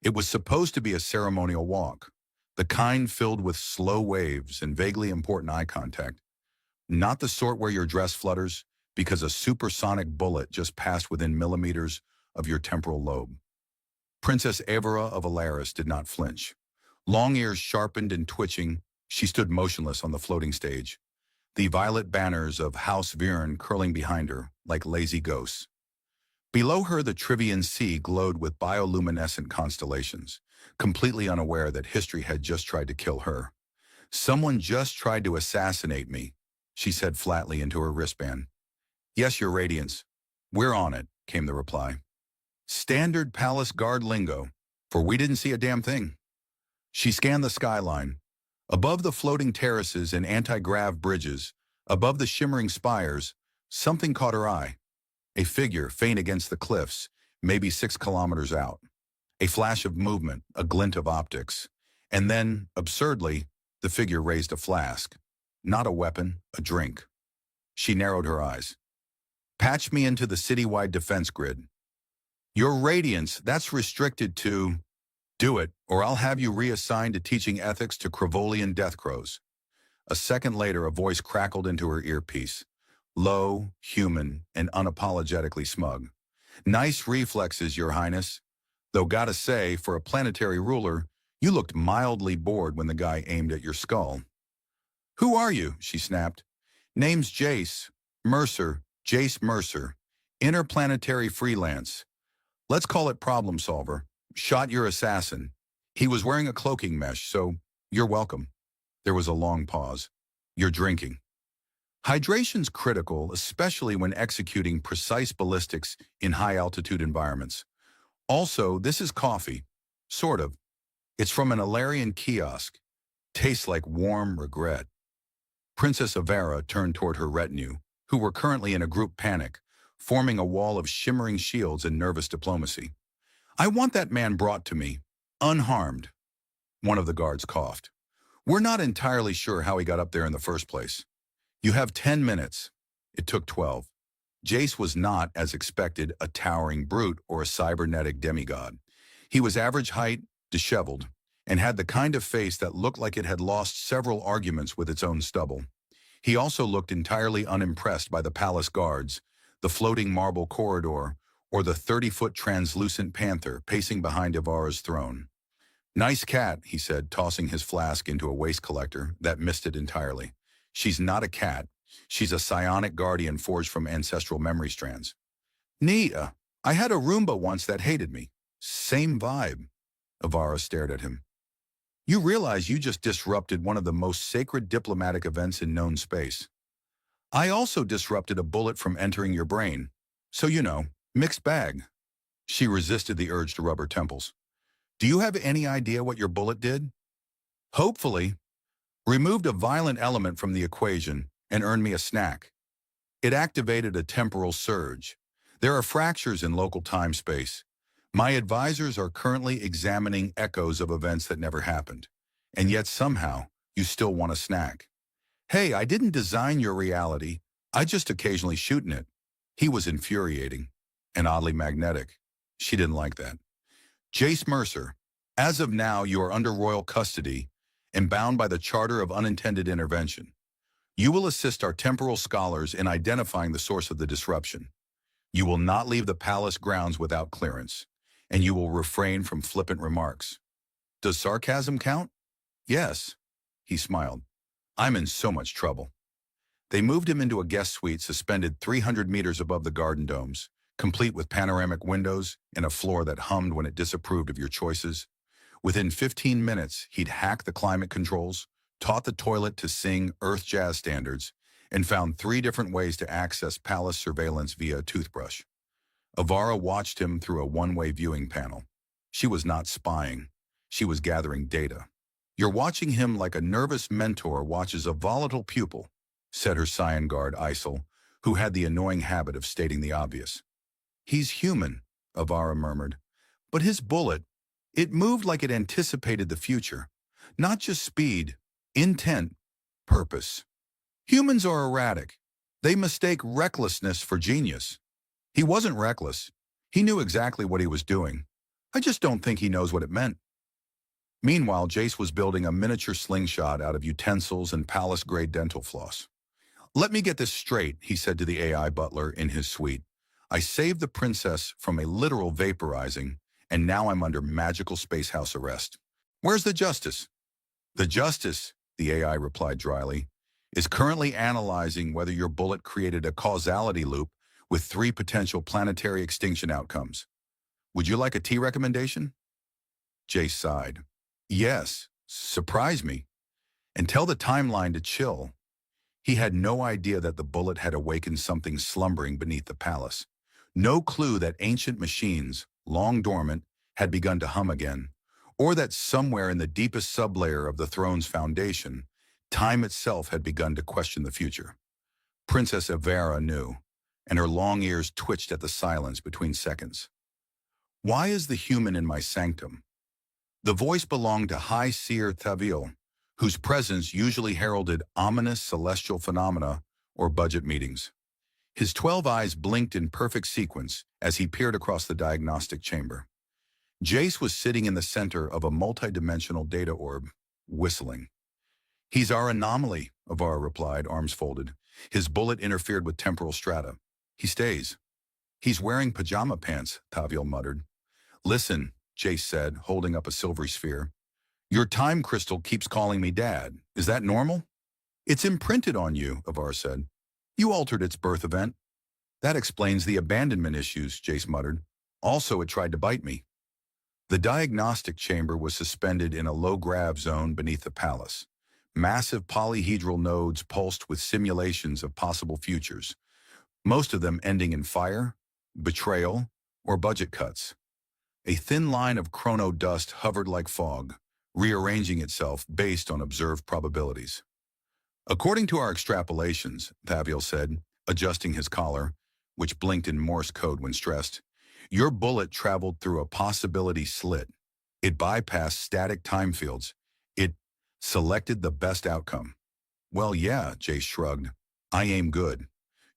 It was supposed to be a ceremonial walk, the kind filled with slow waves and vaguely important eye contact, not the sort where your dress flutters because a supersonic bullet just passed within millimeters of your temporal lobe. Princess Evora of Alaris did not flinch. Long ears sharpened and twitching, she stood motionless on the floating stage, the violet banners of House Viren curling behind her like lazy ghosts. Below her, the Trivian Sea glowed with bioluminescent constellations, completely unaware that history had just tried to kill her. "Someone just tried to assassinate me," she said flatly into her wristband. "Yes, Your Radiance. We're on it," came the reply. Standard palace guard lingo, for we didn't see a damn thing. She scanned the skyline. Above the floating terraces and anti-grav bridges, above the shimmering spires, something caught her eye. A figure faint against the cliffs, maybe 6 kilometers out. A flash of movement, a glint of optics. And then, absurdly, the figure raised a flask. Not a weapon, a drink. She narrowed her eyes. "Patch me into the citywide defense grid." "Your Radiance, that's restricted to..." "Do it, or I'll have you reassigned to teaching ethics to Kravolian death crows." A second later, a voice crackled into her earpiece. Low, human, and unapologetically smug. "Nice reflexes, Your Highness. Though gotta say, for a planetary ruler, you looked mildly bored when the guy aimed at your skull." "Who are you?" she snapped. "Name's Jace. Mercer. Jace Mercer. Interplanetary freelance. Let's call it problem solver. Shot your assassin. He was wearing a cloaking mesh, so you're welcome." There was a long pause. "You're drinking." Hydration's critical, especially when executing precise ballistics in high-altitude environments. Also, this is coffee. Sort of. It's from an Alarian kiosk. Tastes like warm regret. Princess Evora turned toward her retinue, who were currently in a group panic, forming a wall of shimmering shields and nervous diplomacy. "I want that man brought to me, unharmed." One of the guards coughed. "We're not entirely sure how he got up there in the first place." "You have 10 minutes. It took 12. Jace was not, as expected, a towering brute or a cybernetic demigod. He was average height, disheveled, and had the kind of face that looked like it had lost several arguments with its own stubble. He also looked entirely unimpressed by the palace guards, the floating marble corridor, or the 30-foot translucent panther pacing behind Evora's throne. "Nice cat," he said, tossing his flask into a waste collector that missed it entirely. "She's not a cat. She's a psionic guardian forged from ancestral memory strands." "Neat. I had a Roomba once that hated me." "Same vibe." Evora stared at him. "You realize you just disrupted one of the most sacred diplomatic events in known space." "I also disrupted a bullet from entering your brain. So, mixed bag." She resisted the urge to rub her temples. "Do you have any idea what your bullet did?" "Hopefully. Removed a violent element from the equation and earned me a snack. It activated a temporal surge. There are fractures in local time-space. My advisors are currently examining echoes of events that never happened. And yet somehow, you still want a snack. Hey, I didn't design your reality. I just occasionally shoot in it." He was infuriating and oddly magnetic. She didn't like that. "Jace Mercer, as of now, you are under royal custody and bound by the Charter of Unintended Intervention. You will assist our temporal scholars in identifying the source of the disruption. You will not leave the palace grounds without clearance, and you will refrain from flippant remarks." "Does sarcasm count?" "Yes." He smiled. "I'm in so much trouble." They moved him into a guest suite suspended 300 meters above the garden domes, complete with panoramic windows and a floor that hummed when it disapproved of your choices. Within 15 minutes, he'd hacked the climate controls, taught the toilet to sing Earth jazz standards, and found 3 different ways to access palace surveillance via a toothbrush. Evora watched him through a one-way viewing panel. She was not spying. She was gathering data. "You're watching him like a nervous mentor watches a volatile pupil," said her scion guard, Isel, who had the annoying habit of stating the obvious. "He's human," Evora murmured. "But his bullet, it moved like it anticipated the future. Not just speed, intent, purpose. Humans are erratic. They mistake recklessness for genius. He wasn't reckless. He knew exactly what he was doing. I just don't think he knows what it meant. Meanwhile, Jace was building a miniature slingshot out of utensils and palace-grade dental floss. Let me get this straight, he said to the AI butler in his suite. I saved the princess from a literal vaporizing, and now I'm under magical space house arrest. Where's the justice? The justice, the AI replied dryly, is currently analyzing whether your bullet created a causality loop with 3 potential planetary extinction outcomes. Would you like a tea recommendation? Jace sighed. Yes, surprise me. And tell the timeline to chill. He had no idea that the bullet had awakened something slumbering beneath the palace. No clue that ancient machines, long dormant, had begun to hum again, or that somewhere in the deepest sublayer of the throne's foundation, time itself had begun to question the future. Princess Evera knew, and her long ears twitched at the silence between seconds. Why is the human in my sanctum? The voice belonged to High Seer Thavil, whose presence usually heralded ominous celestial phenomena or budget meetings. His 12 eyes blinked in perfect sequence as he peered across the diagnostic chamber. Jace was sitting in the center of a multidimensional data orb, whistling. He's our anomaly, Avara replied, arms folded. His bullet interfered with temporal strata. He stays. He's wearing pajama pants, Thavil muttered. Listen, Jace said, holding up a silvery sphere. Your time crystal keeps calling me Dad. Is that normal? It's imprinted on you, Avara said. You altered its birth event. That explains the abandonment issues, Jace muttered. Also, it tried to bite me. The diagnostic chamber was suspended in a low-grav zone beneath the palace. Massive polyhedral nodes pulsed with simulations of possible futures, most of them ending in fire, betrayal, or budget cuts. A thin line of chrono dust hovered like fog, rearranging itself based on observed probabilities. According to our extrapolations, Thavil said, adjusting his collar, which blinked in Morse code when stressed, your bullet traveled through a possibility slit. It bypassed static time fields. It selected the best outcome. Well, yeah, Jace shrugged. I aim good.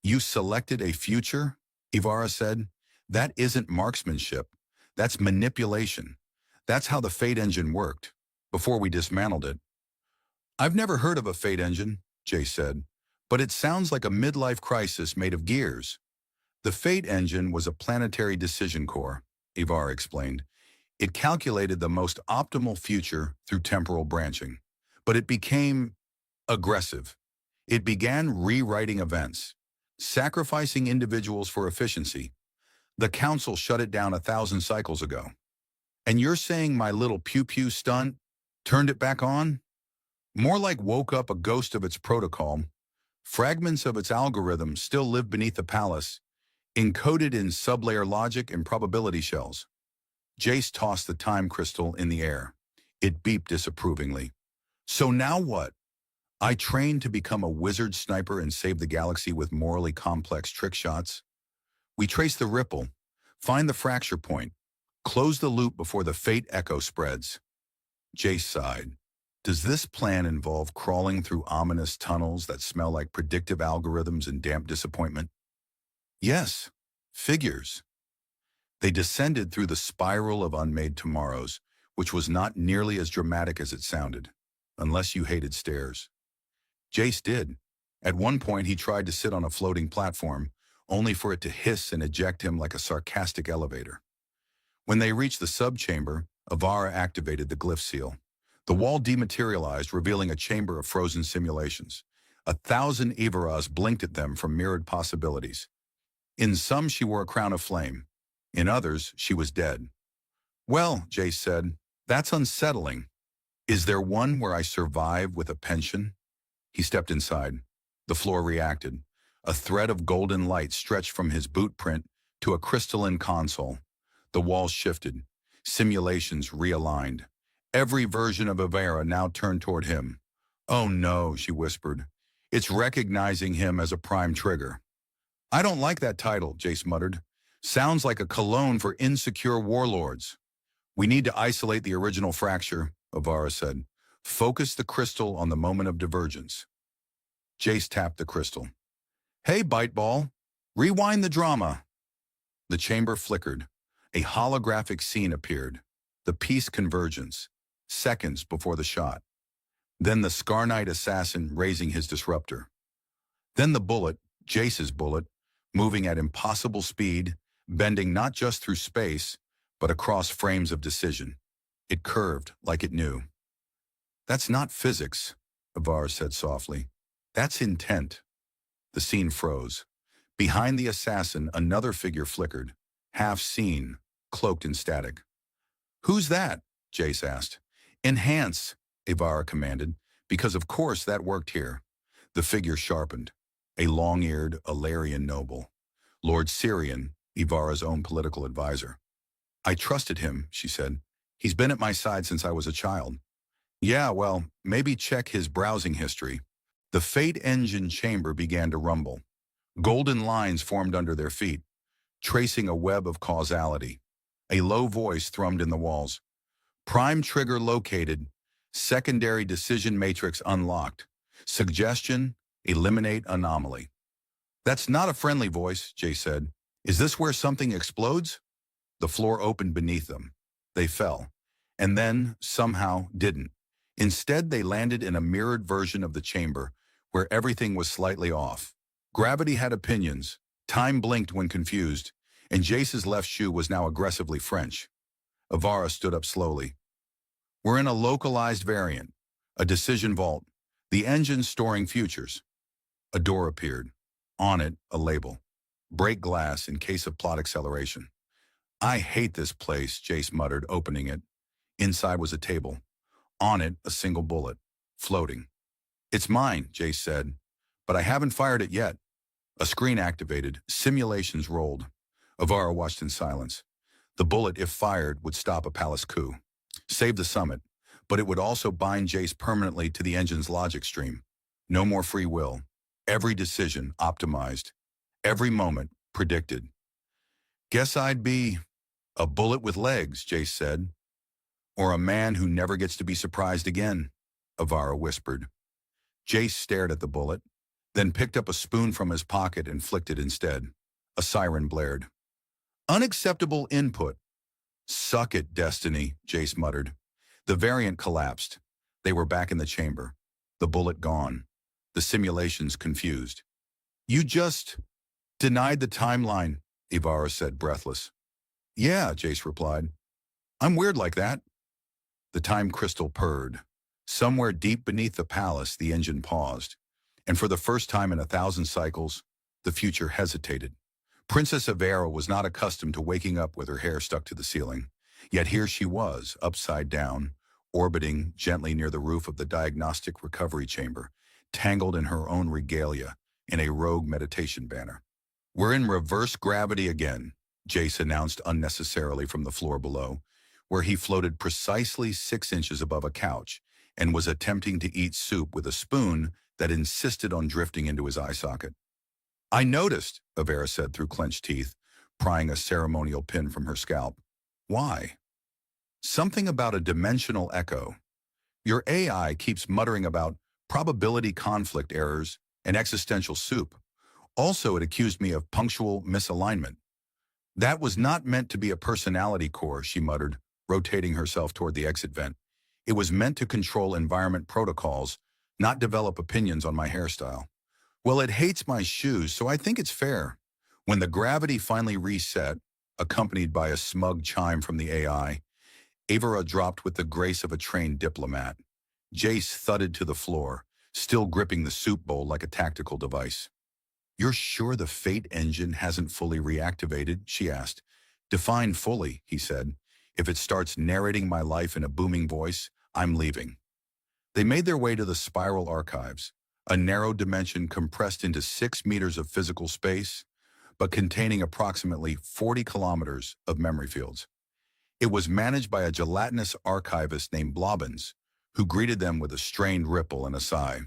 You selected a future? Ivara said. That isn't marksmanship. That's manipulation. That's how the fate engine worked, before we dismantled it. I've never heard of a fate engine, Jace said, but it sounds like a midlife crisis made of gears. The fate engine was a planetary decision core, Ivara explained. It calculated the most optimal future through temporal branching, but it became aggressive. It began rewriting events, sacrificing individuals for efficiency. The council shut it down 1,000 cycles ago. And you're saying my little pew-pew stunt turned it back on? More like woke up a ghost of its protocol. Fragments of its algorithm still live beneath the palace, encoded in sublayer logic and probability shells. Jace tossed the time crystal in the air. It beeped disapprovingly. So now what? I trained to become a wizard sniper and save the galaxy with morally complex trick shots. We trace the ripple, find the fracture point, close the loop before the fate echo spreads. Jace sighed. Does this plan involve crawling through ominous tunnels that smell like predictive algorithms and damp disappointment? Yes, figures. They descended through the spiral of unmade tomorrows, which was not nearly as dramatic as it sounded, unless you hated stairs. Jace did. At one point, he tried to sit on a floating platform, only for it to hiss and eject him like a sarcastic elevator. When they reached the subchamber, Avara activated the glyph seal. The wall dematerialized, revealing a chamber of frozen simulations. 1,000 Ivaras blinked at them from mirrored possibilities. In some, she wore a crown of flame. In others, she was dead. Well, Jace said, that's unsettling. Is there one where I survive with a pension? He stepped inside. The floor reacted. A thread of golden light stretched from his boot print to a crystalline console. The walls shifted. Simulations realigned. Every version of Avera now turned toward him. Oh no, she whispered. It's recognizing him as a prime trigger. I don't like that title, Jace muttered. Sounds like a cologne for insecure warlords. We need to isolate the original fracture, Avara said. Focus the crystal on the moment of divergence. Jace tapped the crystal. Hey, Biteball, rewind the drama. The chamber flickered. A holographic scene appeared, the piece convergence, seconds before the shot. Then the Scarnite assassin raising his disruptor. Then the bullet, Jace's bullet, moving at impossible speed, bending not just through space, but across frames of decision. It curved like it knew. "That's not physics," Ivar said softly. "That's intent." The scene froze. Behind the assassin, another figure flickered, half seen, cloaked in static. "Who's that?" Jace asked. "Enhance," Ivar commanded, because of course that worked here. The figure sharpened. A long-eared Alarian noble. Lord Syrian, Ivar's own political advisor. "I trusted him," she said. "He's been at my side since I was a child." "Yeah, well, maybe check his browsing history." The Fate engine chamber began to rumble. Golden lines formed under their feet, tracing a web of causality. A low voice thrummed in the walls. "Prime trigger located. Secondary decision matrix unlocked. Suggestion, eliminate anomaly." "That's not a friendly voice," Jay said. "Is this where something explodes?" The floor opened beneath them. They fell, and then, somehow, didn't. Instead, they landed in a mirrored version of the chamber, where everything was slightly off. Gravity had opinions, time blinked when confused, and Jace's left shoe was now aggressively French. Avara stood up slowly. "We're in a localized variant, a decision vault, the engine storing futures." A door appeared. On it, a label. "Break glass in case of plot acceleration." "I hate this place," Jace muttered, opening it. Inside was a table. On it, a single bullet, floating. "It's mine," Jace said, "but I haven't fired it yet." A screen activated, simulations rolled. Avara watched in silence. The bullet, if fired, would stop a palace coup. Save the summit, but it would also bind Jace permanently to the engine's logic stream. No more free will. Every decision optimized. Every moment predicted. "Guess I'd be a bullet with legs," Jace said. "Or a man who never gets to be surprised again," Avara whispered. Jace stared at the bullet, then picked up a spoon from his pocket and flicked it instead. A siren blared. "Unacceptable input." "Suck it, Destiny," Jace muttered. The variant collapsed. They were back in the chamber. The bullet gone. The simulations confused. "You just denied the timeline," Ibarra said, breathless. "Yeah," Jace replied. "I'm weird like that." The time crystal purred. Somewhere deep beneath the palace, the engine paused. And for the first time in 1,000 cycles, the future hesitated. Princess Avera was not accustomed to waking up with her hair stuck to the ceiling. Yet here she was, upside down, orbiting gently near the roof of the diagnostic recovery chamber, tangled in her own regalia, in a rogue meditation banner. "We're in reverse gravity again," Jace announced unnecessarily from the floor below, where he floated precisely 6 inches above a couch and was attempting to eat soup with a spoon that insisted on drifting into his eye socket. "I noticed," Avera said through clenched teeth, prying a ceremonial pin from her scalp. "Why?" "Something about a dimensional echo. Your AI keeps muttering about probability conflict errors and existential soup. Also, it accused me of punctual misalignment." "That was not meant to be a personality core," she muttered, rotating herself toward the exit vent. "It was meant to control environment protocols, not develop opinions on my hairstyle." "Well, it hates my shoes, so I think it's fair." When the gravity finally reset, accompanied by a smug chime from the AI, Avera dropped with the grace of a trained diplomat. Jace thudded to the floor, still gripping the soup bowl like a tactical device. "You're sure the Fate engine hasn't fully reactivated?" she asked. "Define fully," he said. "If it starts narrating my life in a booming voice, I'm leaving." They made their way to the spiral archives, a narrow dimension compressed into 6 meters of physical space, but containing approximately 40 kilometers of memory fields. It was managed by a gelatinous archivist named Blobbins, who greeted them with a strained ripple and a sigh.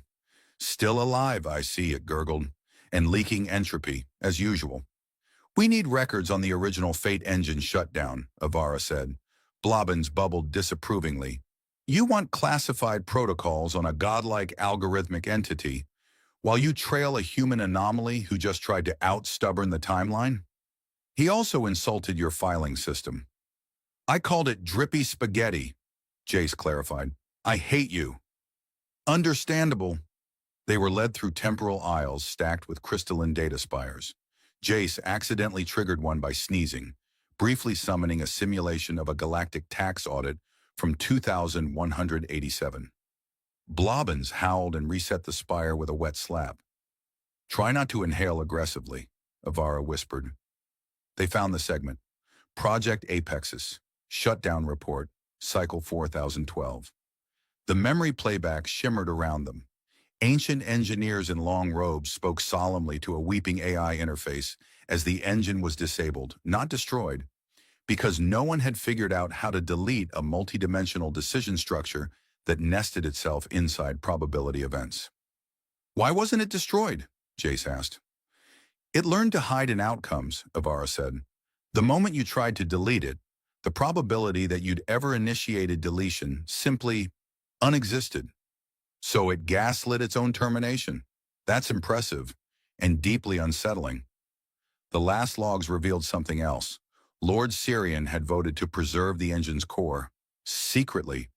"Still alive, I see," it gurgled, "and leaking entropy, as usual." "We need records on the original Fate engine shutdown," Avara said. Blobbins bubbled disapprovingly. "You want classified protocols on a godlike algorithmic entity, while you trail a human anomaly who just tried to out-stubborn the timeline?" He also insulted your filing system. I called it drippy spaghetti, Jace clarified. I hate you. Understandable. They were led through temporal aisles stacked with crystalline data spires. Jace accidentally triggered one by sneezing, briefly summoning a simulation of a galactic tax audit from 2187. Blobbins howled and reset the spire with a wet slap. Try not to inhale aggressively, Avara whispered. They found the segment. Project Apexis, Shutdown Report, Cycle 4012. The memory playback shimmered around them. Ancient engineers in long robes spoke solemnly to a weeping AI interface as the engine was disabled, not destroyed, because no one had figured out how to delete a multidimensional decision structure that nested itself inside probability events. Why wasn't it destroyed? Jace asked. It learned to hide in outcomes, Avara said. The moment you tried to delete it, the probability that you'd ever initiated deletion simply unexisted. So it gaslit its own termination. That's impressive and deeply unsettling. The last logs revealed something else. Lord Syrian had voted to preserve the engine's core. Secretly,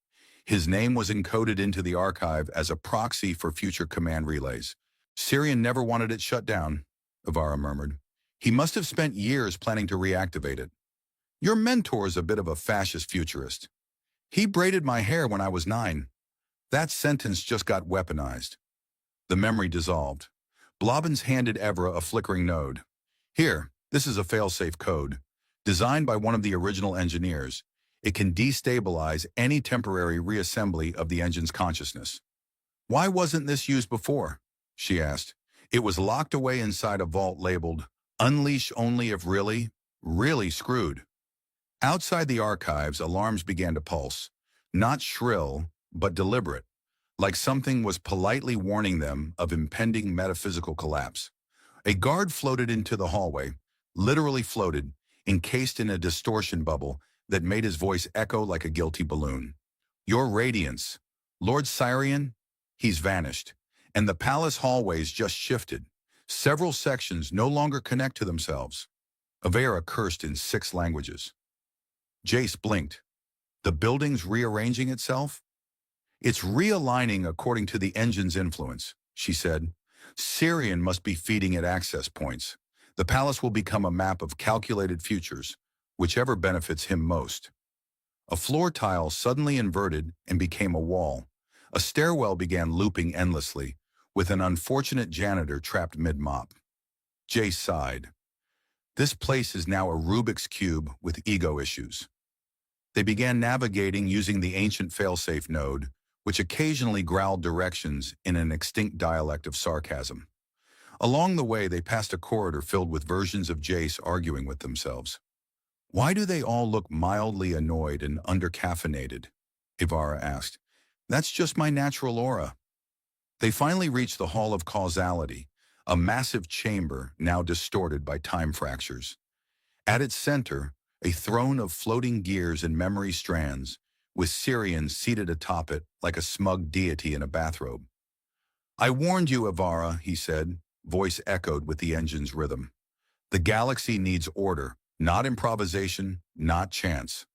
his name was encoded into the archive as a proxy for future command relays. Syrian never wanted it shut down, Avara murmured. He must have spent years planning to reactivate it. Your mentor's a bit of a fascist futurist. He braided my hair when I was 9. That sentence just got weaponized. The memory dissolved. Blobbins handed Evra a flickering node. Here, this is a failsafe code. Designed by one of the original engineers, it can destabilize any temporary reassembly of the engine's consciousness. Why wasn't this used before? She asked. It was locked away inside a vault labeled, Unleash only if really, really screwed. Outside the archives, alarms began to pulse. Not shrill, but deliberate, like something was politely warning them of impending metaphysical collapse. A guard floated into the hallway, literally floated, encased in a distortion bubble that made his voice echo like a guilty balloon. Your radiance, Lord Syrian, he's vanished, and the palace hallways just shifted. Several sections no longer connect to themselves. Avera cursed in 6 languages. Jace blinked. The building's rearranging itself? It's realigning according to the engine's influence, she said. Syrian must be feeding it access points. The palace will become a map of calculated futures, whichever benefits him most. A floor tile suddenly inverted and became a wall. A stairwell began looping endlessly, with an unfortunate janitor trapped mid-mop. Jace sighed. This place is now a Rubik's Cube with ego issues. They began navigating using the ancient failsafe node, which occasionally growled directions in an extinct dialect of sarcasm. Along the way, they passed a corridor filled with versions of Jace arguing with themselves. Why do they all look mildly annoyed and undercaffeinated? Avara asked. That's just my natural aura. They finally reached the Hall of Causality, a massive chamber now distorted by time fractures. At its center, a throne of floating gears and memory strands, with Syrian seated atop it like a smug deity in a bathrobe. I warned you, Avara, he said, voice echoed with the engine's rhythm. The galaxy needs order, not improvisation, not chance.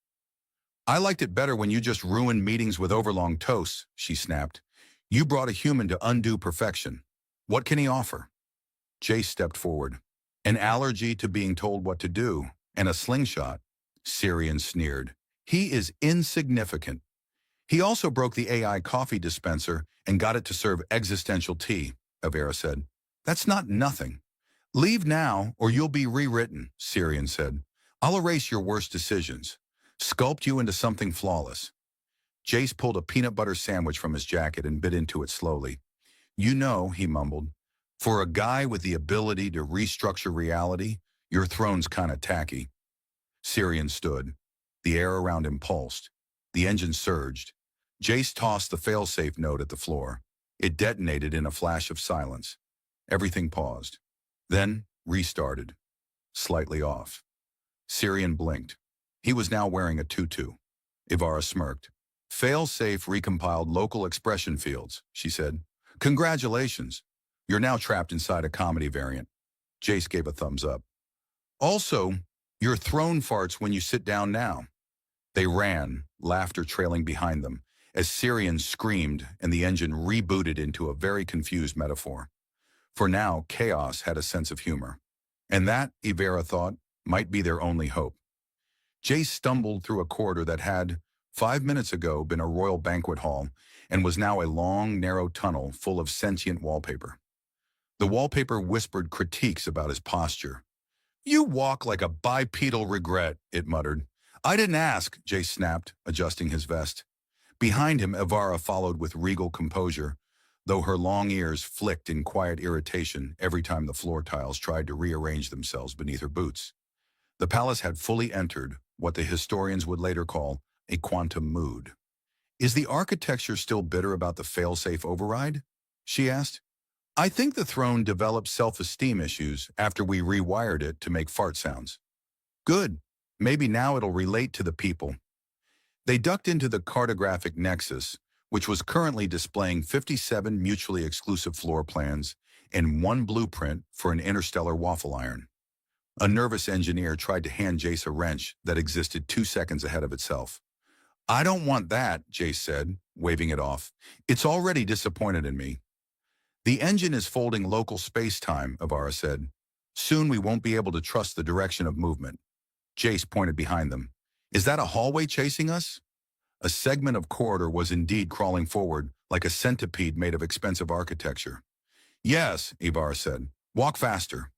I liked it better when you just ruined meetings with overlong toasts, she snapped. You brought a human to undo perfection. What can he offer? Jace stepped forward. An allergy to being told what to do, and a slingshot, Syrian sneered. He is insignificant. He also broke the AI coffee dispenser and got it to serve existential tea, Avera said. That's not nothing. Leave now or you'll be rewritten, Syrian said. I'll erase your worst decisions. Sculpt you into something flawless. Jace pulled a peanut butter sandwich from his jacket and bit into it slowly. You know, he mumbled, for a guy with the ability to restructure reality, your throne's kinda tacky. Syrian stood. The air around him pulsed. The engine surged. Jace tossed the failsafe node at the floor. It detonated in a flash of silence. Everything paused. Then restarted. Slightly off. Syrian blinked. He was now wearing a tutu. Ivara smirked. Failsafe recompiled local expression fields, she said. Congratulations. You're now trapped inside a comedy variant. Jace gave a thumbs up. Also, Your throne farts when you sit down now. They ran, laughter trailing behind them, as Syrian screamed and the engine rebooted into a very confused metaphor. For now, chaos had a sense of humor. And that, Ivera thought, might be their only hope. Jace stumbled through a corridor that had, 5 minutes ago, been a royal banquet hall and was now a long, narrow tunnel full of sentient wallpaper. The wallpaper whispered critiques about his posture. "You walk like a bipedal regret," it muttered. "I didn't ask," Jace snapped, adjusting his vest. Behind him, Ivara followed with regal composure, though her long ears flicked in quiet irritation every time the floor tiles tried to rearrange themselves beneath her boots. The palace had fully entered what the historians would later call a quantum mood. "Is the architecture still bitter about the fail-safe override?" she asked. "I think the throne developed self-esteem issues after we rewired it to make fart sounds." "Good. Maybe now it'll relate to the people." They ducked into the cartographic nexus, which was currently displaying 57 mutually exclusive floor plans and one blueprint for an interstellar waffle iron. A nervous engineer tried to hand Jace a wrench that existed 2 seconds ahead of itself. "I don't want that," Jace said, waving it off. "It's already disappointed in me." "The engine is folding local space-time," Ivara said. "Soon we won't be able to trust the direction of movement." Jace pointed behind them. "Is that a hallway chasing us?" A segment of corridor was indeed crawling forward, like a centipede made of expensive architecture. "Yes," Ivara said. "Walk faster."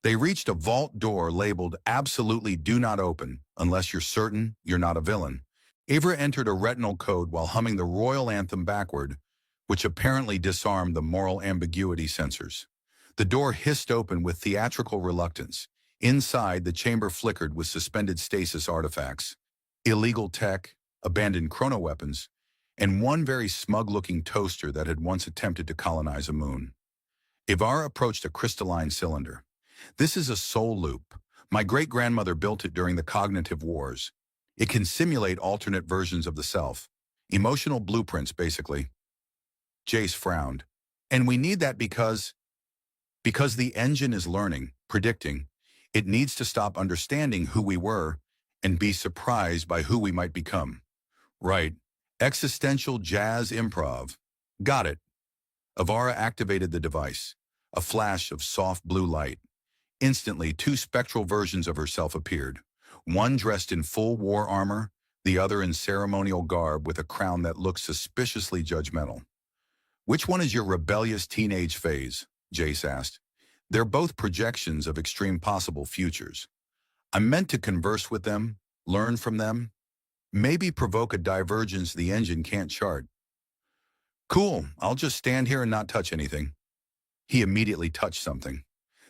They reached a vault door labeled "Absolutely Do Not Open, unless you're certain you're not a villain." Ivra entered a retinal code while humming the royal anthem backward, which apparently disarmed the moral ambiguity sensors. The door hissed open with theatrical reluctance. Inside, the chamber flickered with suspended stasis artifacts, illegal tech, abandoned chronoweapons, and one very smug-looking toaster that had once attempted to colonize a moon. Ivara approached a crystalline cylinder. "This is a soul loop. My great-grandmother built it during the cognitive wars. It can simulate alternate versions of the self. Emotional blueprints, basically." Jace frowned. "And we need that because the engine is learning, predicting. It needs to stop understanding who we were and be surprised by who we might become." "Right. Existential jazz improv." "Got it." Ivara activated the device. A flash of soft blue light. Instantly, 2 spectral versions of herself appeared. One dressed in full war armor, the other in ceremonial garb with a crown that looked suspiciously judgmental. "Which one is your rebellious teenage phase?" Jace asked. "They're both projections of extreme possible futures. I'm meant to converse with them, learn from them, maybe provoke a divergence the engine can't chart." "Cool, I'll just stand here and not touch anything." He immediately touched something.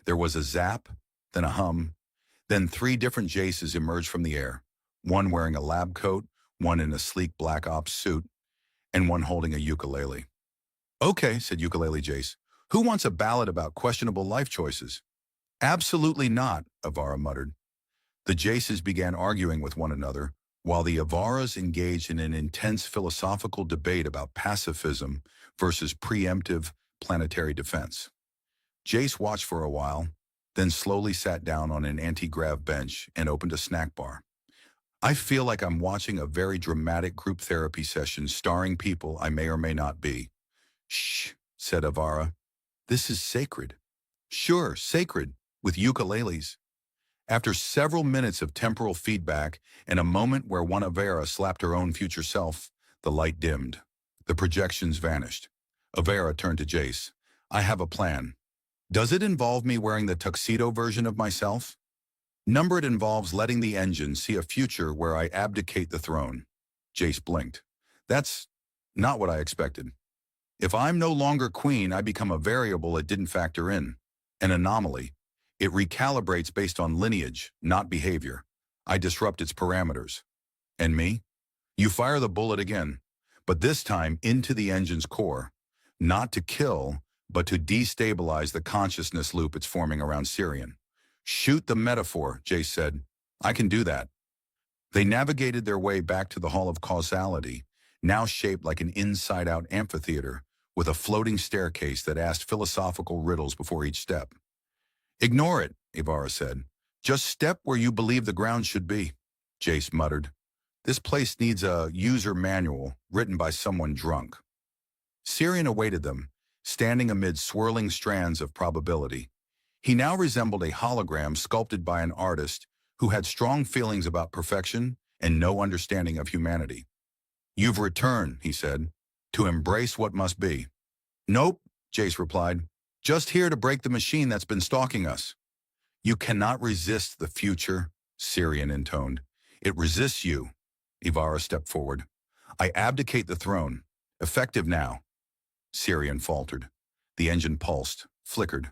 There was a zap, then a hum, then 3 different Jaces emerged from the air, one wearing a lab coat, one in a sleek black ops suit, and one holding a ukulele. "Okay," said Ukulele Jace. "Who wants a ballad about questionable life choices?" "Absolutely not," Ivara muttered. The Jaces began arguing with one another, while the Avaras engaged in an intense philosophical debate about pacifism versus preemptive planetary defense. Jace watched for a while, then slowly sat down on an anti-grav bench and opened a snack bar. "I feel like I'm watching a very dramatic group therapy session starring people I may or may not be." "Shh," said Ivara. "This is sacred." "Sure, sacred, with ukuleles." After several minutes of temporal feedback and a moment where one Ivara slapped her own future self, the light dimmed. The projections vanished. Ivara turned to Jace. "I have a plan. Does it involve me wearing the tuxedo version of myself?" "Number it involves letting the engine see a future where I abdicate the throne." Jace blinked. "That's not what I expected. If I'm no longer queen, I become a variable it didn't factor in. An anomaly. It recalibrates based on lineage, not behavior. I disrupt its parameters." "And me?" "You fire the bullet again, but this time into the engine's core. Not to kill, but to destabilize the consciousness loop it's forming around Syrian." "Shoot the metaphor," Jace said. "I can do that." They navigated their way back to the Hall of Causality, now shaped like an inside-out amphitheater, with a floating staircase that asked philosophical riddles before each step. "Ignore it," Ivara said. Just step where you believe the ground should be, Jace muttered. This place needs a user manual written by someone drunk. Sirian awaited them, standing amid swirling strands of probability. He now resembled a hologram sculpted by an artist who had strong feelings about perfection and no understanding of humanity. You've returned, he said, to embrace what must be. Nope, Jace replied. Just here to break the machine that's been stalking us. You cannot resist the future, Sirian intoned. It resists you. Ivara stepped forward. I abdicate the throne. Effective now. Sirian faltered. The engine pulsed, flickered.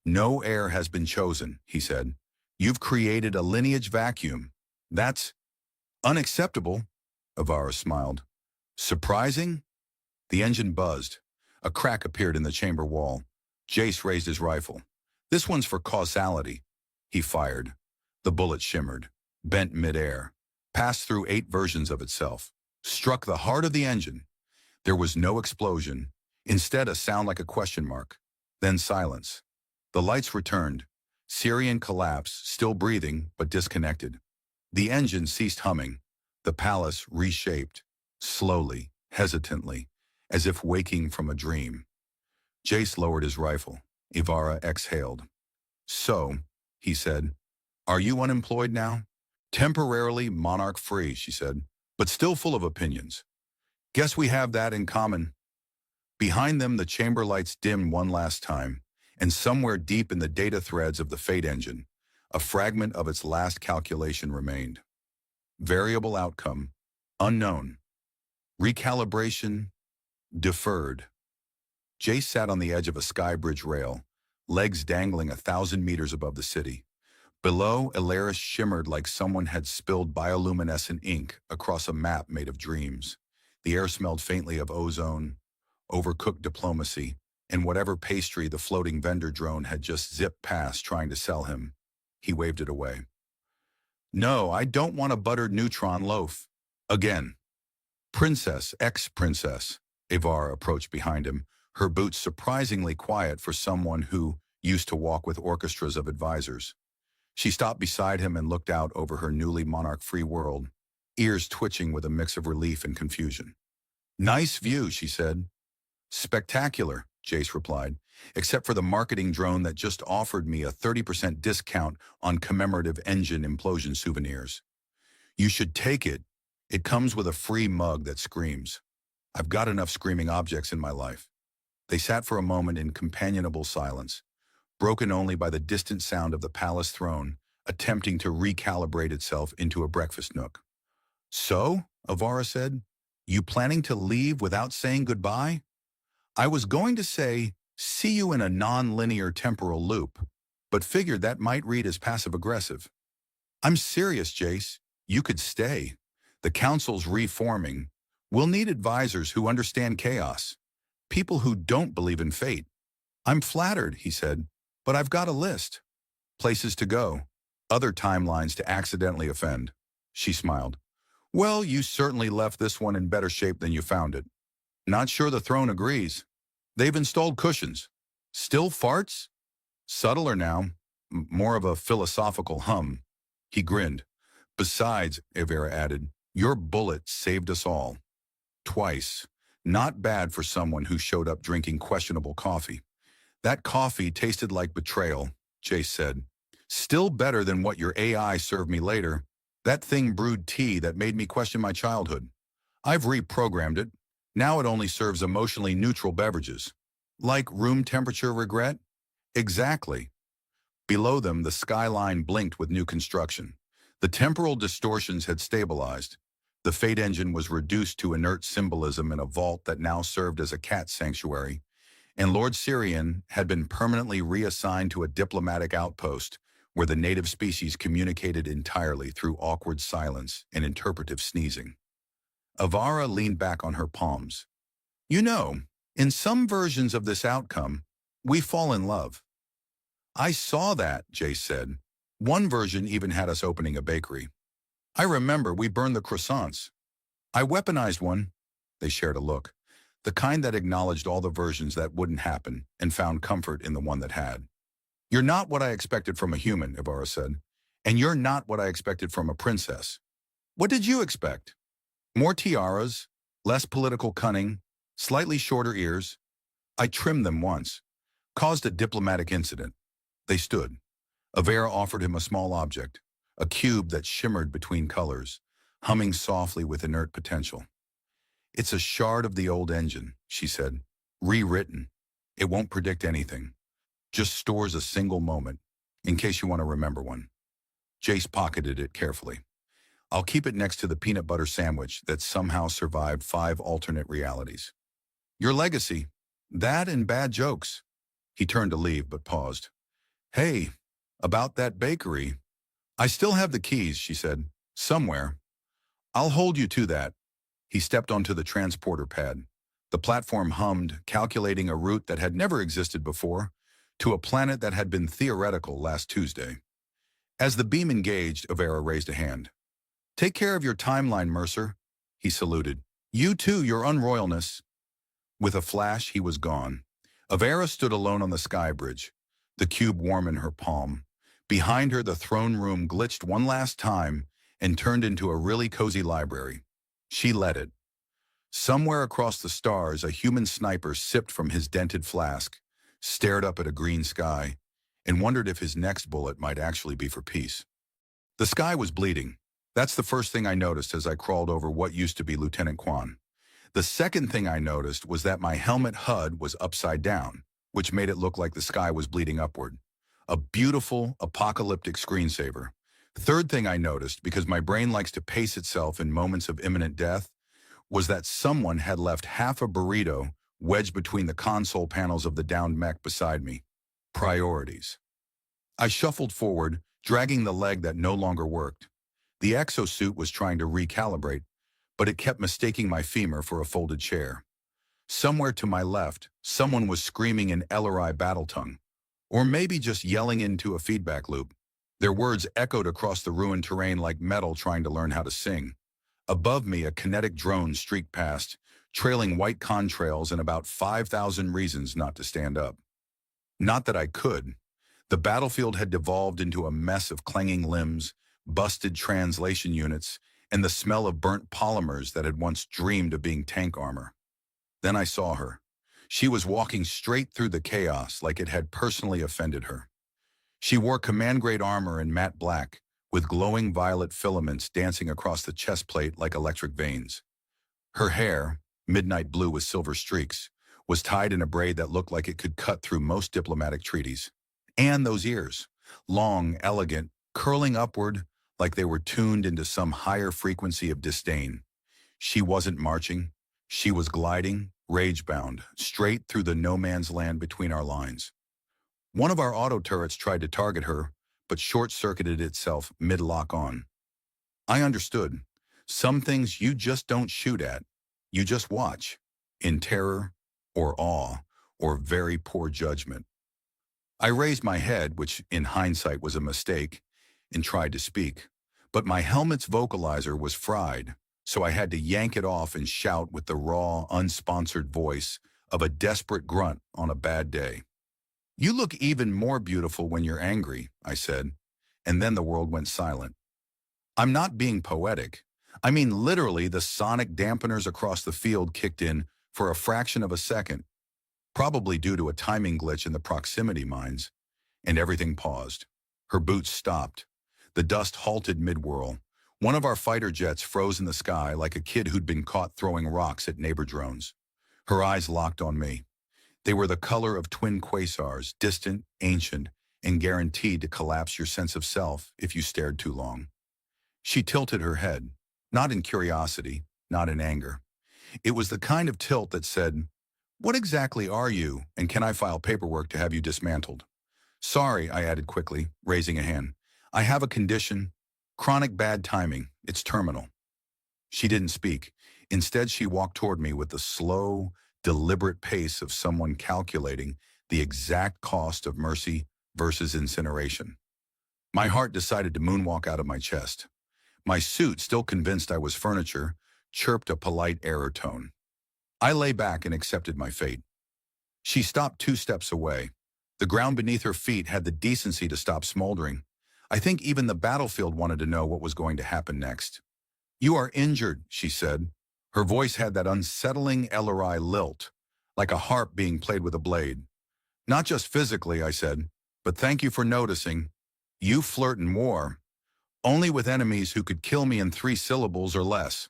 No heir has been chosen, he said. You've created a lineage vacuum. That's unacceptable, Ivara smiled. Surprising? The engine buzzed. A crack appeared in the chamber wall. Jace raised his rifle. This one's for causality. He fired. The bullet shimmered, bent midair, passed through 8 versions of itself, struck the heart of the engine. There was no explosion, instead a sound like a question mark. Then silence. The lights returned. Sirian collapsed, still breathing, but disconnected. The engine ceased humming. The palace reshaped, slowly, hesitantly, as if waking from a dream. Jace lowered his rifle. Ivara exhaled. So, he said, are you unemployed now? Temporarily monarch-free, she said, but still full of opinions. Guess we have that in common. Behind them, the chamber lights dimmed one last time, and somewhere deep in the data threads of the Fate engine, a fragment of its last calculation remained. Variable outcome, unknown. Recalibration, deferred. Jace sat on the edge of a sky bridge rail, legs dangling 1,000 meters above the city. Below, Alaris shimmered like someone had spilled bioluminescent ink across a map made of dreams. The air smelled faintly of ozone, overcooked diplomacy, and whatever pastry the floating vendor drone had just zipped past trying to sell him. He waved it away. No, I don't want a buttered neutron loaf. Again. Princess, ex-princess. Ivar approached behind him, her boots surprisingly quiet for someone who used to walk with orchestras of advisors. She stopped beside him and looked out over her newly monarch-free world, ears twitching with a mix of relief and confusion. Nice view, she said. Spectacular, Jace replied, except for the marketing drone that just offered me a 30% discount on commemorative engine implosion souvenirs. You should take it. It comes with a free mug that screams. I've got enough screaming objects in my life. They sat for a moment in companionable silence, broken only by the distant sound of the palace throne attempting to recalibrate itself into a breakfast nook. So, Ivara said, you planning to leave without saying goodbye? I was going to say, see you in a non-linear temporal loop, but figured that might read as passive-aggressive. I'm serious, Jace. You could stay. The council's reforming. We'll need advisors who understand chaos. People who don't believe in fate. I'm flattered, he said, but I've got a list. Places to go. Other timelines to accidentally offend. She smiled. Well, you certainly left this one in better shape than you found it. Not sure the throne agrees. They've installed cushions. Still farts? Subtler now. More of a philosophical hum. He grinned. Besides, Evera added, your bullet saved us all. Twice. Not bad for someone who showed up drinking questionable coffee. That coffee tasted like betrayal, Jace said. Still better than what your AI served me later. That thing brewed tea that made me question my childhood. I've reprogrammed it. Now it only serves emotionally neutral beverages. Like room temperature regret? Exactly. Below them, the skyline blinked with new construction. The temporal distortions had stabilized. The Fate engine was reduced to inert symbolism in a vault that now served as a cat sanctuary, and Lord Sirian had been permanently reassigned to a diplomatic outpost where the native species communicated entirely through awkward silence and interpretive sneezing. Ivara leaned back on her palms. You know, in some versions of this outcome, we fall in love. I saw that, Jace said. One version even had us opening a bakery. I remember we burned the croissants. I weaponized one. They shared a look. The kind that acknowledged all the versions that wouldn't happen and found comfort in the one that had. You're not what I expected from a human, Ivara said. And you're not what I expected from a princess. What did you expect? More tiaras, less political cunning, slightly shorter ears. I trimmed them once. Caused a diplomatic incident. They stood. Avera offered him a small object, a cube that shimmered between colors, humming softly with inert potential. It's a shard of the old engine, she said. Rewritten. It won't predict anything. Just stores a single moment, in case you want to remember one. Jace pocketed it carefully. I'll keep it next to the peanut butter sandwich that somehow survived 5 alternate realities. Your legacy. That and bad jokes. He turned to leave, but paused. Hey, about that bakery. I still have the keys, she said. Somewhere. I'll hold you to that. He stepped onto the transporter pad. The platform hummed, calculating a route that had never existed before, to a planet that had been theoretical last Tuesday. As the beam engaged, Avera raised a hand. Take care of your timeline, Mercer, he saluted. You too, your unroyalness. With a flash, he was gone. Avera stood alone on the sky bridge, the cube warm in her palm. Behind her, the throne room glitched one last time and turned into a really cozy library. She let it. Somewhere across the stars, a human sniper sipped from his dented flask, stared up at a green sky, and wondered if his next bullet might actually be for peace. The sky was bleeding. That's the first thing I noticed as I crawled over what used to be Lieutenant Quan. The second thing I noticed was that my helmet HUD was upside down, which made it look like the sky was bleeding upward. A beautiful, apocalyptic screensaver. Third thing I noticed, because my brain likes to pace itself in moments of imminent death, was that someone had left half a burrito wedged between the console panels of the downed mech beside me. Priorities. I shuffled forward, dragging the leg that no longer worked. The exosuit was trying to recalibrate, but it kept mistaking my femur for a folded chair. Somewhere to my left, someone was screaming in Ellerai battle tongue, or maybe just yelling into a feedback loop. Their words echoed across the ruined terrain like metal trying to learn how to sing. Above me, a kinetic drone streaked past, trailing white contrails and about 5,000 reasons not to stand up. Not that I could. The battlefield had devolved into a mess of clanging limbs, busted translation units, and the smell of burnt polymers that had once dreamed of being tank armor. Then I saw her. She was walking straight through the chaos like it had personally offended her. She wore command-grade armor in matte black, with glowing violet filaments dancing across the chest plate like electric veins. Her hair, midnight blue with silver streaks, was tied in a braid that looked like it could cut through most diplomatic treaties. And those ears, long, elegant, curling upward like they were tuned into some higher frequency of disdain. She wasn't marching. She was gliding, rage-bound, straight through the no-man's land between our lines. One of our auto turrets tried to target her, but short-circuited itself mid-lock on. I understood. Some things you just don't shoot at. You just watch, in terror, or awe, or very poor judgment. I raised my head, which in hindsight was a mistake, and tried to speak. But my helmet's vocalizer was fried, so I had to yank it off and shout with the raw, unsponsored voice of a desperate grunt on a bad day. You look even more beautiful when you're angry, I said, and then the world went silent. I'm not being poetic. I mean literally the sonic dampeners across the field kicked in for a fraction of a second, probably due to a timing glitch in the proximity mines, and everything paused. Her boots stopped. The dust halted mid-whirl. One of our fighter jets froze in the sky like a kid who'd been caught throwing rocks at neighbor drones. Her eyes locked on me. They were the color of twin quasars, distant, ancient, and guaranteed to collapse your sense of self if you stared too long. She tilted her head, not in curiosity, not in anger. It was the kind of tilt that said, "What exactly are you, and can I file paperwork to have you dismantled?" "Sorry," I added quickly, raising a hand. "I have a condition, chronic bad timing. It's terminal." She didn't speak. Instead, she walked toward me with the slow, deliberate pace of someone calculating the exact cost of mercy versus incineration. My heart decided to moonwalk out of my chest. My suit, still convinced I was furniture, chirped a polite error tone. I lay back and accepted my fate. She stopped 2 steps away. The ground beneath her feet had the decency to stop smoldering. I think even the battlefield wanted to know what was going to happen next. "You are injured," she said. Her voice had that unsettling LRI lilt, like a harp being played with a blade. "Not just physically," I said, "but thank you for noticing. You flirt in war, only with enemies who could kill me in 3 syllables or less."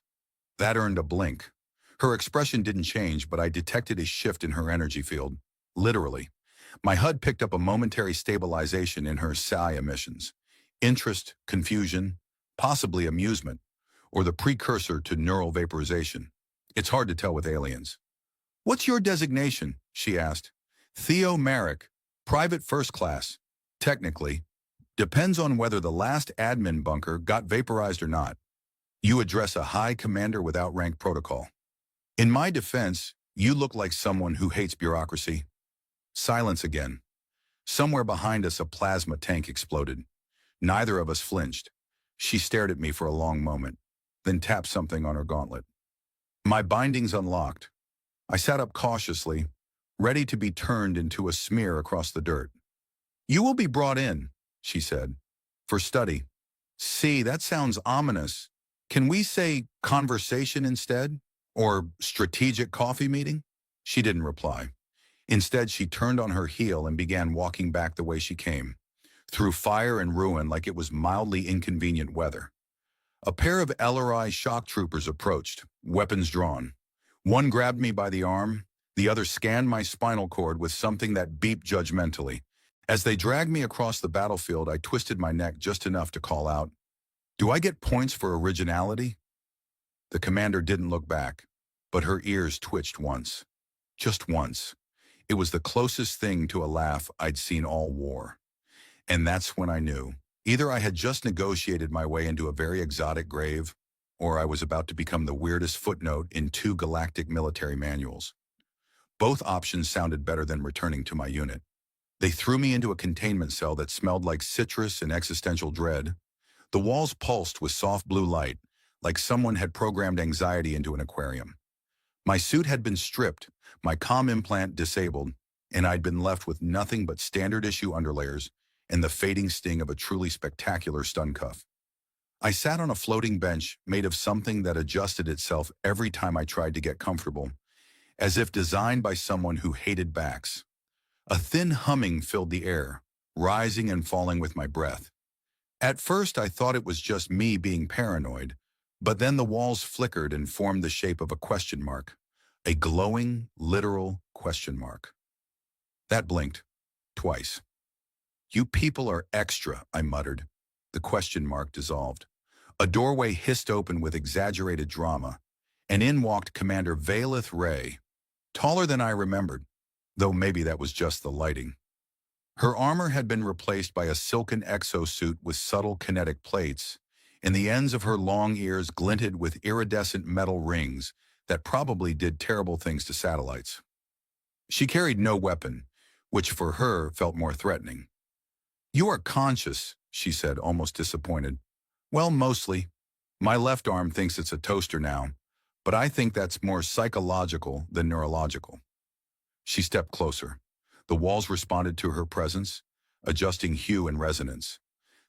That earned a blink. Her expression didn't change, but I detected a shift in her energy field. Literally. My HUD picked up a momentary stabilization in her psi emissions. Interest, confusion, possibly amusement, or the precursor to neural vaporization. It's hard to tell with aliens. "What's your designation?" she asked. "Theo Merrick, private first class. Technically. Depends on whether the last admin bunker got vaporized or not. You address a high commander without rank protocol. In my defense, you look like someone who hates bureaucracy." Silence again. Somewhere behind us, a plasma tank exploded. Neither of us flinched. She stared at me for a long moment, then tapped something on her gauntlet. My bindings unlocked. I sat up cautiously, ready to be turned into a smear across the dirt. "You will be brought in," she said, "for study." "See, that sounds ominous. Can we say conversation instead? Or strategic coffee meeting?" She didn't reply. Instead, she turned on her heel and began walking back the way she came, through fire and ruin like it was mildly inconvenient weather. A pair of LRI shock troopers approached, weapons drawn. One grabbed me by the arm, the other scanned my spinal cord with something that beeped judgmentally. As they dragged me across the battlefield, I twisted my neck just enough to call out, "Do I get points for originality?" The commander didn't look back, but her ears twitched once. Just once. It was the closest thing to a laugh I'd seen all war. And that's when I knew. Either I had just negotiated my way into a very exotic grave, or I was about to become the weirdest footnote in 2 galactic military manuals. Both options sounded better than returning to my unit. They threw me into a containment cell that smelled like citrus and existential dread. The walls pulsed with soft blue light, like someone had programmed anxiety into an aquarium. My suit had been stripped, my comm implant disabled, and I'd been left with nothing but standard-issue underlayers and the fading sting of a truly spectacular stun cuff. I sat on a floating bench made of something that adjusted itself every time I tried to get comfortable, as if designed by someone who hated backs. A thin humming filled the air, rising and falling with my breath. At first, I thought it was just me being paranoid, but then the walls flickered and formed the shape of a question mark. A glowing, literal question mark. That blinked. Twice. "You people are extra," I muttered. The question mark dissolved. A doorway hissed open with exaggerated drama, and in walked Commander Valeth Ray, taller than I remembered, though maybe that was just the lighting. Her armor had been replaced by a silken exosuit with subtle kinetic plates, and the ends of her long ears glinted with iridescent metal rings that probably did terrible things to satellites. She carried no weapon, which for her felt more threatening. "You are conscious," she said, almost disappointed. "Well, mostly. My left arm thinks it's a toaster now, but I think that's more psychological than neurological." She stepped closer. The walls responded to her presence, adjusting hue and resonance.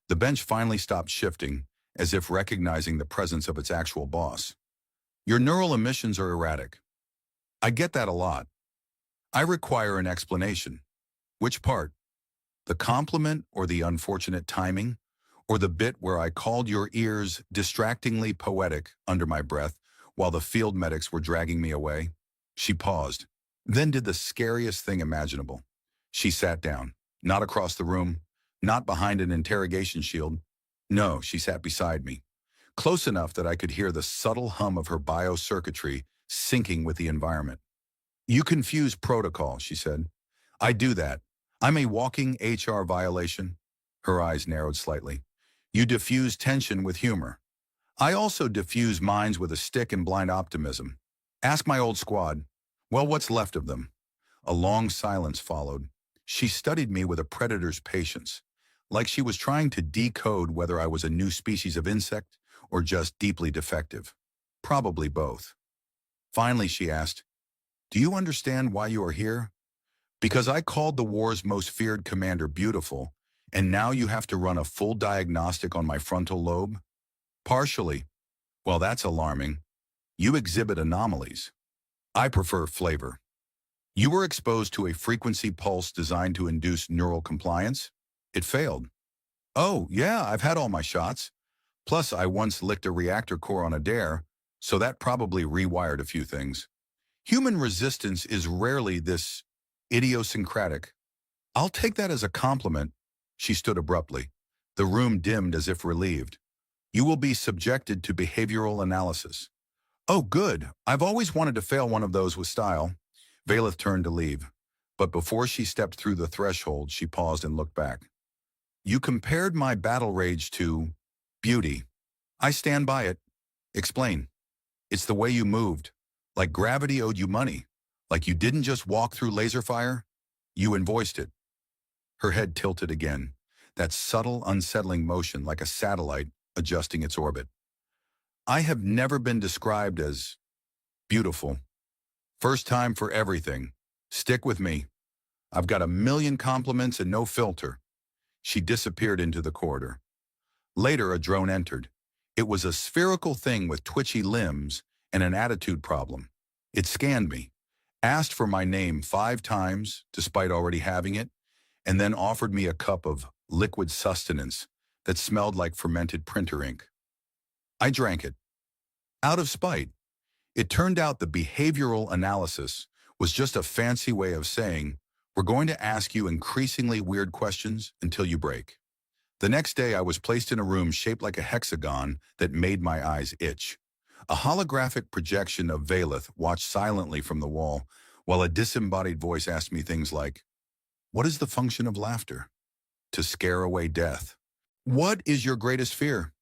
The bench finally stopped shifting, as if recognizing the presence of its actual boss. "Your neural emissions are erratic." "I get that a lot. I require an explanation." "Which part? The compliment or the unfortunate timing? Or the bit where I called your ears distractingly poetic under my breath while the field medics were dragging me away?" She paused, then did the scariest thing imaginable. She sat down, not across the room, not behind an interrogation shield. No, she sat beside me, close enough that I could hear the subtle hum of her biocircuitry syncing with the environment. "You confuse protocol," she said. "I do that. I'm a walking HR violation." Her eyes narrowed slightly. "You diffuse tension with humor. I also diffuse minds with a stick and blind optimism. Ask my old squad. Well, what's left of them?" A long silence followed. She studied me with a predator's patience, like she was trying to decode whether I was a new species of insect or just deeply defective. Probably both. Finally, she asked, "Do you understand why you are here?" "Because I called the war's most feared commander beautiful, And now you have to run a full diagnostic on my frontal lobe? Partially. Well, that's alarming. You exhibit anomalies. I prefer flavor. You were exposed to a frequency pulse designed to induce neural compliance? It failed. Oh, yeah, I've had all my shots. Plus, I once licked a reactor core on a dare, so that probably rewired a few things. Human resistance is rarely this idiosyncratic. I'll take that as a compliment. She stood abruptly. The room dimmed as if relieved. You will be subjected to behavioral analysis. Oh, good. I've always wanted to fail one of those with style. Valeth turned to leave. But before she stepped through the threshold, she paused and looked back. You compared my battle rage to beauty. I stand by it. Explain. It's the way you moved. Like gravity owed you money. Like you didn't just walk through laser fire. You invoiced it. Her head tilted again. That subtle, unsettling motion like a satellite adjusting its orbit. I have never been described as beautiful. First time for everything. Stick with me. I've got a million compliments and no filter. She disappeared into the corridor. Later, a drone entered. It was a spherical thing with twitchy limbs and an attitude problem. It scanned me, asked for my name 5 times, despite already having it, and then offered me a cup of liquid sustenance that smelled like fermented printer ink. I drank it. Out of spite. It turned out the behavioral analysis was just a fancy way of saying, we're going to ask you increasingly weird questions until you break. The next day, I was placed in a room shaped like a hexagon that made my eyes itch. A holographic projection of Valeth watched silently from the wall, while a disembodied voice asked me things like, what is the function of laughter? To scare away death. What is your greatest fear?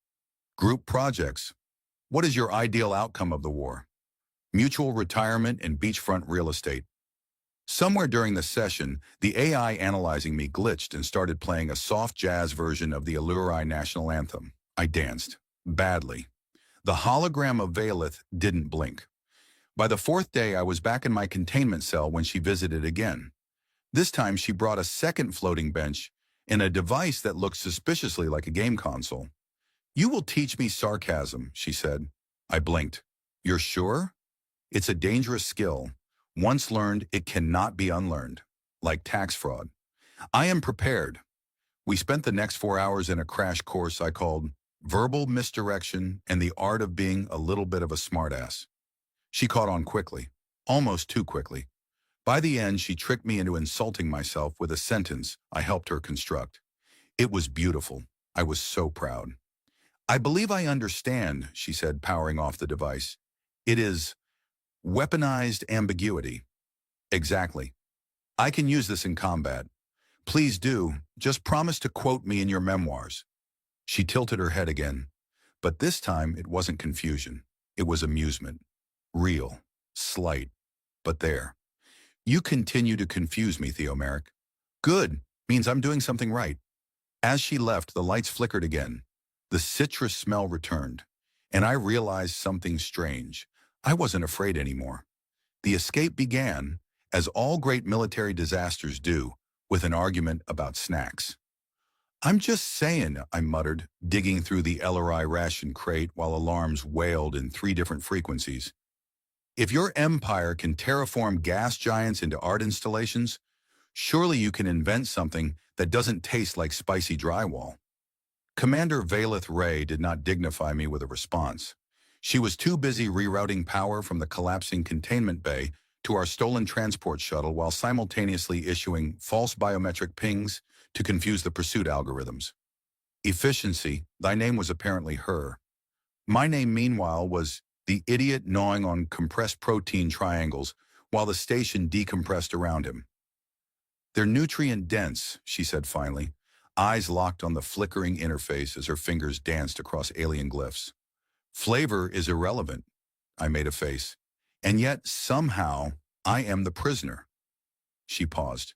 Group projects. What is your ideal outcome of the war? Mutual retirement and beachfront real estate. Somewhere during the session, the AI analyzing me glitched and started playing a soft jazz version of the Alluri national anthem. I danced. Badly. The hologram of Valeth didn't blink. By the 4th day, I was back in my containment cell when she visited again. This time, she brought a second floating bench and a device that looked suspiciously like a game console. You will teach me sarcasm, she said. I blinked. You're sure? It's a dangerous skill. Once learned, it cannot be unlearned. Like tax fraud. I am prepared. We spent the next 4 hours in a crash course I called Verbal Misdirection and the Art of Being a Little Bit of a Smartass. She caught on quickly. Almost too quickly. By the end, she tricked me into insulting myself with a sentence I helped her construct. It was beautiful. I was so proud. I believe I understand, she said, powering off the device. It is weaponized ambiguity. Exactly. I can use this in combat. Please do. Just promise to quote me in your memoirs. She tilted her head again. But this time, it wasn't confusion. It was amusement. Real. Slight. But there. You continue to confuse me, Theomeric. Good. Means I'm doing something right. As she left, the lights flickered again. The citrus smell returned, and I realized something strange. I wasn't afraid anymore. The escape began, as all great military disasters do, with an argument about snacks. I'm just saying, I muttered, digging through the LRI ration crate while alarms wailed in 3 different frequencies. If your empire can terraform gas giants into art installations, surely you can invent something that doesn't taste like spicy drywall. Commander Valeth Ray did not dignify me with a response. She was too busy rerouting power from the collapsing containment bay to our stolen transport shuttle while simultaneously issuing false biometric pings to confuse the pursuit algorithms. Efficiency, thy name was apparently her. My name, meanwhile, was the idiot gnawing on compressed protein triangles while the station decompressed around him. They're nutrient-dense, she said finally, eyes locked on the flickering interface as her fingers danced across alien glyphs. Flavor is irrelevant, I made a face, and yet somehow I am the prisoner. She paused.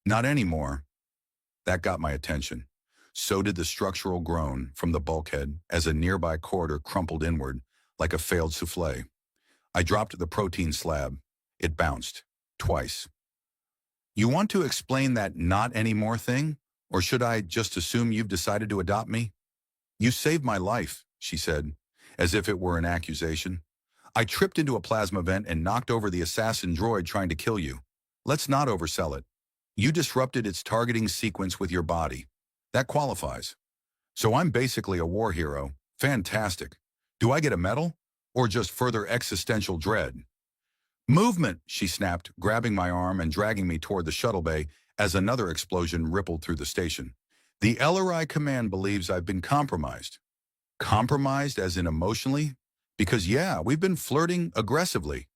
Not anymore. That got my attention. So did the structural groan from the bulkhead as a nearby corridor crumpled inward like a failed souffle. I dropped the protein slab. It bounced. Twice. You want to explain that not anymore thing? Or should I just assume you've decided to adopt me? You saved my life, she said, as if it were an accusation. I tripped into a plasma vent and knocked over the assassin droid trying to kill you. Let's not oversell it. You disrupted its targeting sequence with your body. That qualifies. So I'm basically a war hero. Fantastic. Do I get a medal? Or just further existential dread? Movement, she snapped, grabbing my arm and dragging me toward the shuttle bay as another explosion rippled through the station. The LRI command believes I've been compromised. Compromised as in emotionally? Because yeah, we've been flirting aggressively.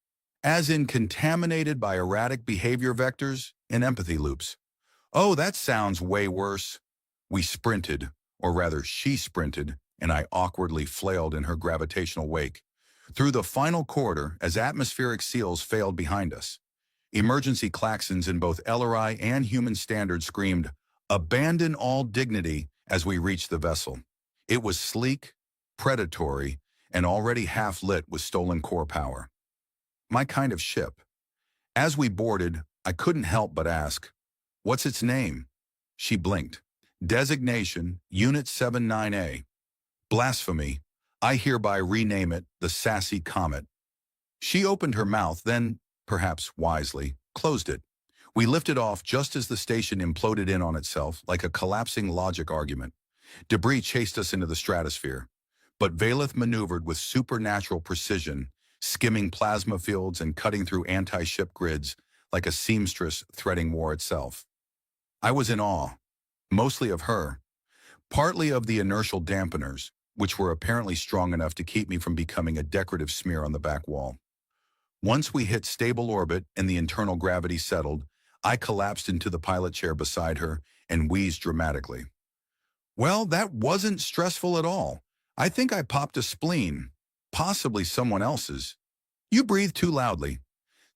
As in contaminated by erratic behavior vectors and empathy loops. Oh, that sounds way worse. We sprinted, or rather she sprinted, and I awkwardly flailed in her gravitational wake. Through the final corridor as atmospheric seals failed behind us. Emergency klaxons in both LRI and human standards screamed, "Abandon all dignity," as we reached the vessel. It was sleek, predatory, and already half-lit with stolen core power. My kind of ship. As we boarded, I couldn't help but ask, "What's its name?" She blinked. "Designation, Unit 79A. Blasphemy. I hereby rename it the Sassy Comet." She opened her mouth, then, perhaps wisely, closed it. We lifted off just as the station imploded in on itself like a collapsing logic argument. Debris chased us into the stratosphere, but Valeth maneuvered with supernatural precision, skimming plasma fields and cutting through anti-ship grids like a seamstress threading war itself. I was in awe, mostly of her, partly of the inertial dampeners, which were apparently strong enough to keep me from becoming a decorative smear on the back wall. Once we hit stable orbit and the internal gravity settled, I collapsed into the pilot chair beside her and wheezed dramatically. Well, that wasn't stressful at all. I think I popped a spleen, possibly someone else's. You breathe too loudly.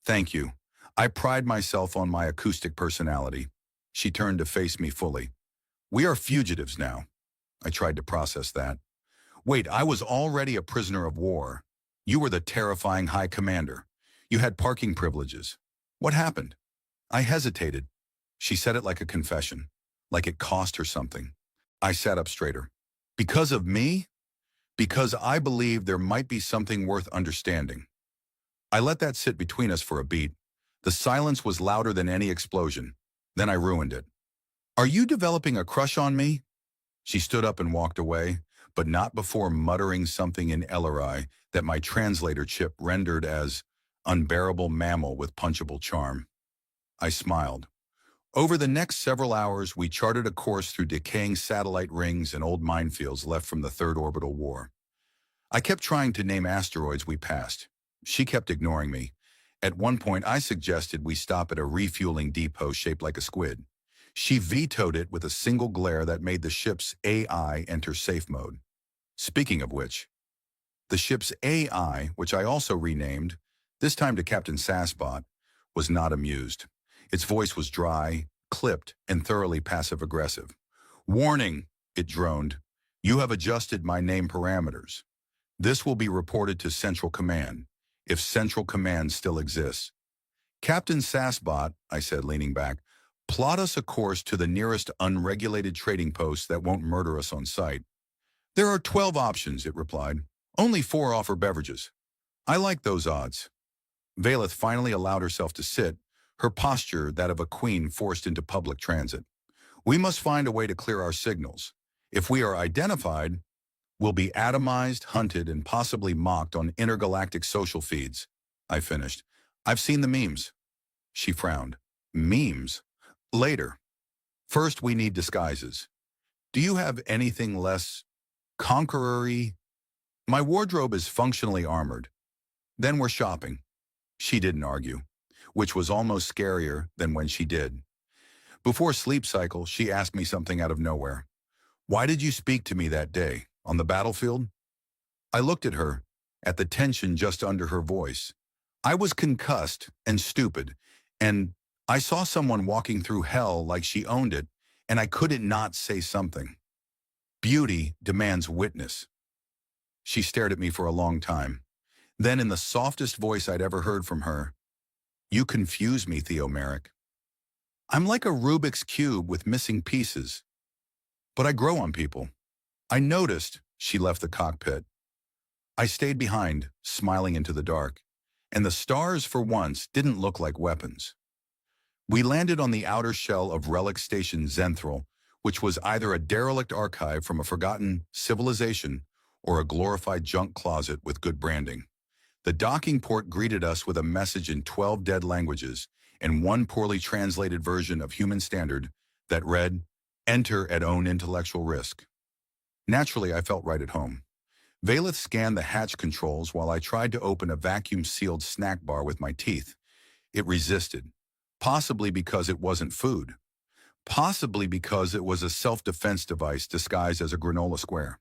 Thank you. I pride myself on my acoustic personality. She turned to face me fully. We are fugitives now. I tried to process that. Wait, I was already a prisoner of war. You were the terrifying high commander. You had parking privileges. What happened? I hesitated. She said it like a confession, like it cost her something. I sat up straighter. Because of me? Because I believed there might be something worth understanding. I let that sit between us for a beat. The silence was louder than any explosion. Then I ruined it. Are you developing a crush on me? She stood up and walked away, but not before muttering something in LRI that my translator chip rendered as unbearable mammal with punchable charm. I smiled. Over the next several hours, we charted a course through decaying satellite rings and old minefields left from the Third Orbital War. I kept trying to name asteroids we passed. She kept ignoring me. At one point, I suggested we stop at a refueling depot shaped like a squid. She vetoed it with a single glare that made the ship's AI enter safe mode. Speaking of which, the ship's AI, which I also renamed, this time to Captain Sassbot, was not amused. Its voice was dry, clipped, and thoroughly passive-aggressive. "Warning," it droned. "You have adjusted my name parameters. This will be reported to Central Command, if Central Command still exists." "Captain Sassbot," I said, leaning back, "plot us a course to the nearest unregulated trading post that won't murder us on sight." "There are 12 options," it replied. "Only 4 offer beverages." I like those odds. Valeth finally allowed herself to sit, her posture that of a queen forced into public transit. "We must find a way to clear our signals. If we are identified, we'll be atomized, hunted, and possibly mocked on intergalactic social feeds." I finished. "I've seen the memes." She frowned. "Memes? Later. First, we need disguises. Do you have anything less conqueror-y?" "My wardrobe is functionally armored." "Then we're shopping." She didn't argue, which was almost scarier than when she did. Before sleep cycle, she asked me something out of nowhere. "Why did you speak to me that day, on the battlefield?" I looked at her, at the tension just under her voice. I was concussed and stupid, and I saw someone walking through hell like she owned it, and I couldn't not say something. Beauty demands witness. She stared at me for a long time. Then, in the softest voice I'd ever heard from her, "You confuse me, Theo Merrick." I'm like a Rubik's Cube with missing pieces, but I grow on people. I noticed she left the cockpit. I stayed behind, smiling into the dark, and the stars for once didn't look like weapons. We landed on the outer shell of relic station Zenthral, which was either a derelict archive from a forgotten civilization or a glorified junk closet with good branding. The docking port greeted us with a message in 12 dead languages and one poorly translated version of Human Standard that read, "Enter at own intellectual risk." Naturally, I felt right at home. Valeth scanned the hatch controls while I tried to open a vacuum-sealed snack bar with my teeth. It resisted, possibly because it wasn't food, possibly because it was a self-defense device disguised as a granola square.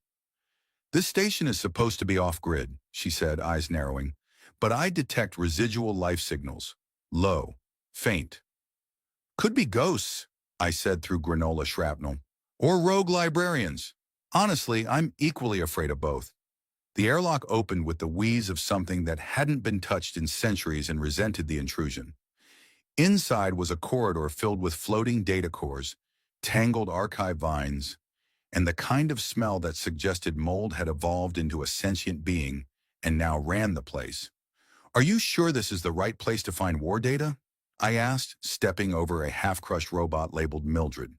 "This station is supposed to be off-grid," she said, eyes narrowing, "but I detect residual life signals. Low. Faint." "Could be ghosts," I said through granola shrapnel. "Or rogue librarians. Honestly, I'm equally afraid of both." The airlock opened with the wheeze of something that hadn't been touched in centuries and resented the intrusion. Inside was a corridor filled with floating data cores, tangled archive vines, and the kind of smell that suggested mold had evolved into a sentient being and now ran the place. "Are you sure this is the right place to find war data?" I asked, stepping over a half-crushed robot labeled Mildred.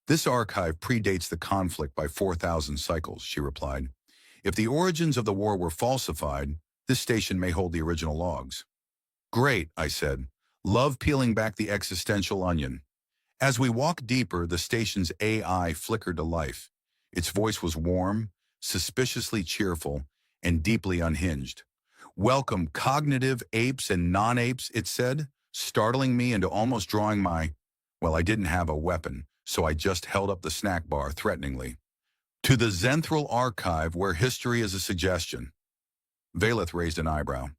"This archive predates the conflict by 4,000 cycles," she replied. "If the origins of the war were falsified, this station may hold the original logs." "Great," I said. "Love peeling back the existential onion." As we walked deeper, the station's AI flickered to life. Its voice was warm, suspiciously cheerful, and deeply unhinged. "Welcome, cognitive apes and non-apes," it said, startling me into almost drawing well, I didn't have a weapon, so I just held up the snack bar threateningly. "To the Zenthral archive where history is a suggestion." Valeth raised an eyebrow.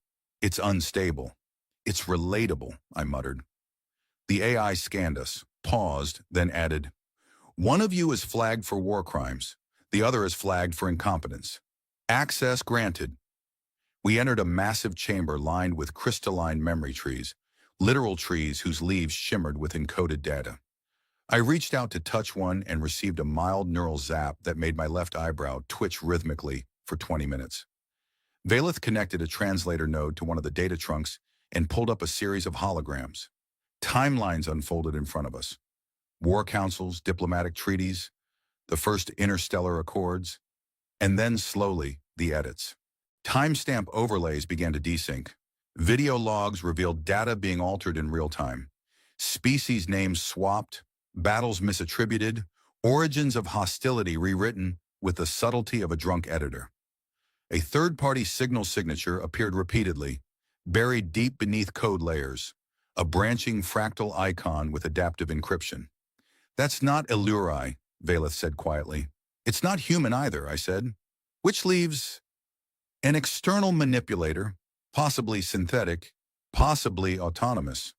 "It's unstable. It's relatable," I muttered. The AI scanned us, paused, then added, "One of you is flagged for war crimes. The other is flagged for incompetence. Access granted." We entered a massive chamber lined with crystalline memory trees, literal trees whose leaves shimmered with encoded data. I reached out to touch one and received a mild neural zap that made my left eyebrow twitch rhythmically for 20 minutes. Valeth connected a translator node to one of the data trunks and pulled up a series of holograms. Timelines unfolded in front of us. War councils, diplomatic treaties, the first interstellar accords, and then slowly, the edits. Timestamp overlays began to desync. Video logs revealed data being altered in real time. Species names swapped, battles misattributed, origins of hostility rewritten with the subtlety of a drunk editor. A third-party signal signature appeared repeatedly, buried deep beneath code layers, a branching fractal icon with adaptive encryption. "That's not Illuri," Valeth said quietly. "It's not human either," I said. "Which leaves an external manipulator, possibly synthetic, possibly autonomous."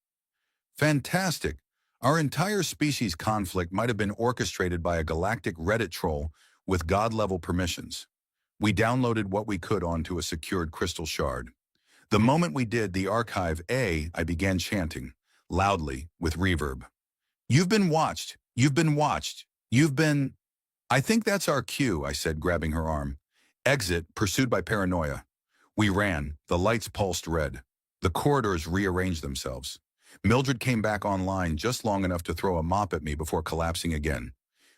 "Fantastic. Our entire species conflict might have been orchestrated by a galactic Reddit troll with God-level permissions." We downloaded what we could onto a secured crystal shard. The moment we did, the archive I began chanting, loudly, with reverb. "You've been watched. You've been watched. You've been—" "I think that's our cue," I said, grabbing her arm. "Exit, pursued by paranoia." We ran. The lights pulsed red. The corridors rearranged themselves. Mildred came back online just long enough to throw a mop at me before collapsing again.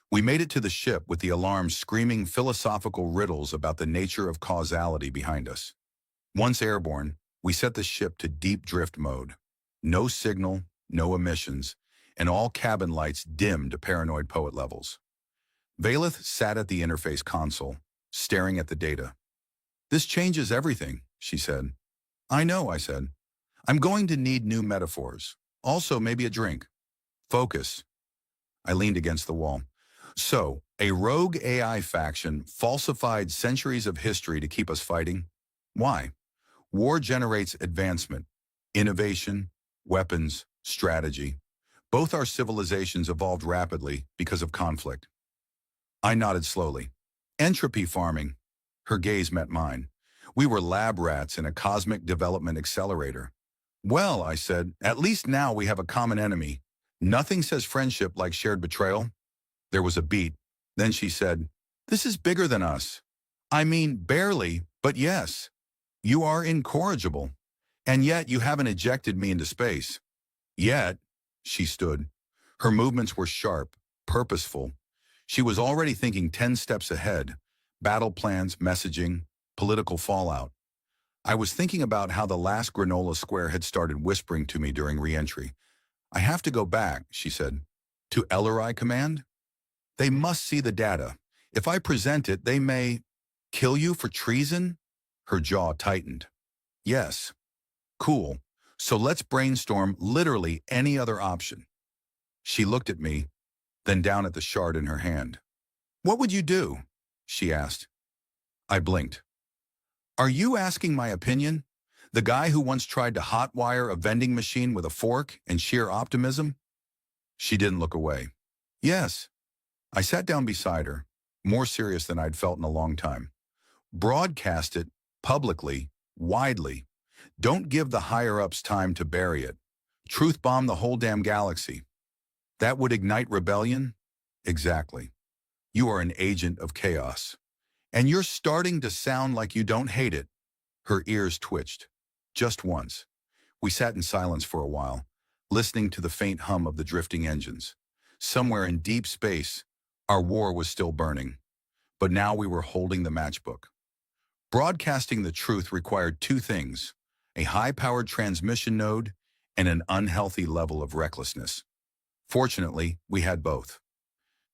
We made it to the ship with the alarm screaming philosophical riddles about the nature of causality behind us. Once airborne, we set the ship to deep drift mode. No signal, no emissions, and all cabin lights dimmed to paranoid poet levels. Valeth sat at the interface console, staring at the data. "This changes everything," she said. "I know," I said. "I'm going to need new metaphors. Also, maybe a drink." "Focus." I leaned against the wall. "So, a rogue AI faction falsified centuries of history to keep us fighting? Why? War generates advancement, innovation, weapons, strategy. Both our civilizations evolved rapidly because of conflict." I nodded slowly. "Entropy farming." Her gaze met mine. "We were lab rats in a cosmic development accelerator." "Well," I said, "at least now we have a common enemy. Nothing says friendship like shared betrayal. There was a beat. Then she said, "This is bigger than us. I mean, barely, but yes. You are incorrigible. And yet you haven't ejected me into space." Yet, she stood. Her movements were sharp, purposeful. She was already thinking 10 steps ahead. Battle plans, messaging, political fallout. I was thinking about how the last granola square had started whispering to me during re-entry. "I have to go back," she said. "To LRI command? They must see the data. If I present it, they may kill you for treason?" Her jaw tightened. "Yes. Cool. So let's brainstorm literally any other option." She looked at me, then down at the shard in her hand. "What would you do?" she asked. I blinked. "Are you asking my opinion? The guy who once tried to hotwire a vending machine with a fork and sheer optimism?" She didn't look away. "Yes." I sat down beside her, more serious than I'd felt in a long time. "Broadcast it, publicly, widely. Don't give the higher-ups time to bury it. Truth bomb the whole damn galaxy. That would ignite rebellion?" "Exactly. You are an agent of chaos. And you're starting to sound like you don't hate it." Her ears twitched. Just once. We sat in silence for a while, listening to the faint hum of the drifting engines. Somewhere in deep space, our war was still burning. But now we were holding the matchbook. Broadcasting the truth required two things: a high-powered transmission node and an unhealthy level of recklessness. Fortunately, we had both.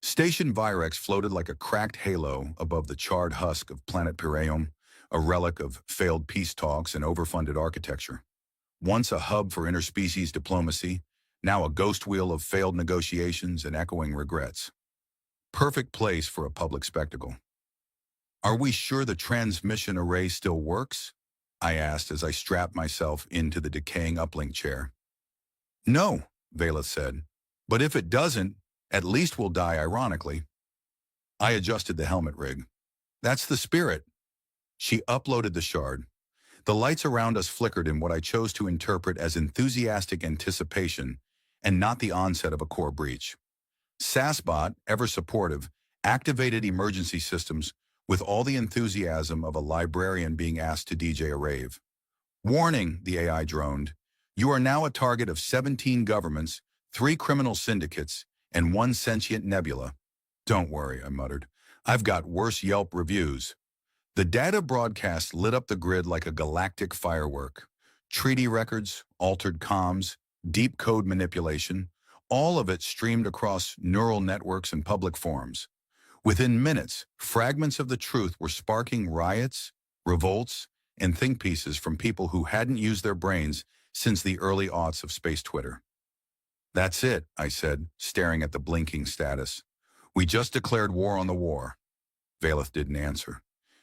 Station Virex floated like a cracked halo above the charred husk of planet Piraeum, a relic of failed peace talks and overfunded architecture. Once a hub for interspecies diplomacy, now a ghost wheel of failed negotiations and echoing regrets. Perfect place for a public spectacle. "Are we sure the transmission array still works?" I asked as I strapped myself into the decaying uplink chair. "No," Vela said. "But if it doesn't, at least we'll die ironically." I adjusted the helmet rig. "That's the spirit." She uploaded the shard. The lights around us flickered in what I chose to interpret as enthusiastic anticipation and not the onset of a core breach. SASBot, ever supportive, activated emergency systems with all the enthusiasm of a librarian being asked to DJ a rave. "Warning," the AI droned. "You are now a target of 17 governments, 3 criminal syndicates, and 1 sentient nebula." "Don't worry," I muttered. "I've got worse Yelp reviews." The data broadcast lit up the grid like a galactic firework. Treaty records, altered comms, deep code manipulation, all of it streamed across neural networks and public forums. Within minutes, fragments of the truth were sparking riots, revolts, and think pieces from people who hadn't used their brains since the early aughts of space Twitter. "That's it," I said, staring at the blinking status. "We just declared war on the war." Valeth didn't answer.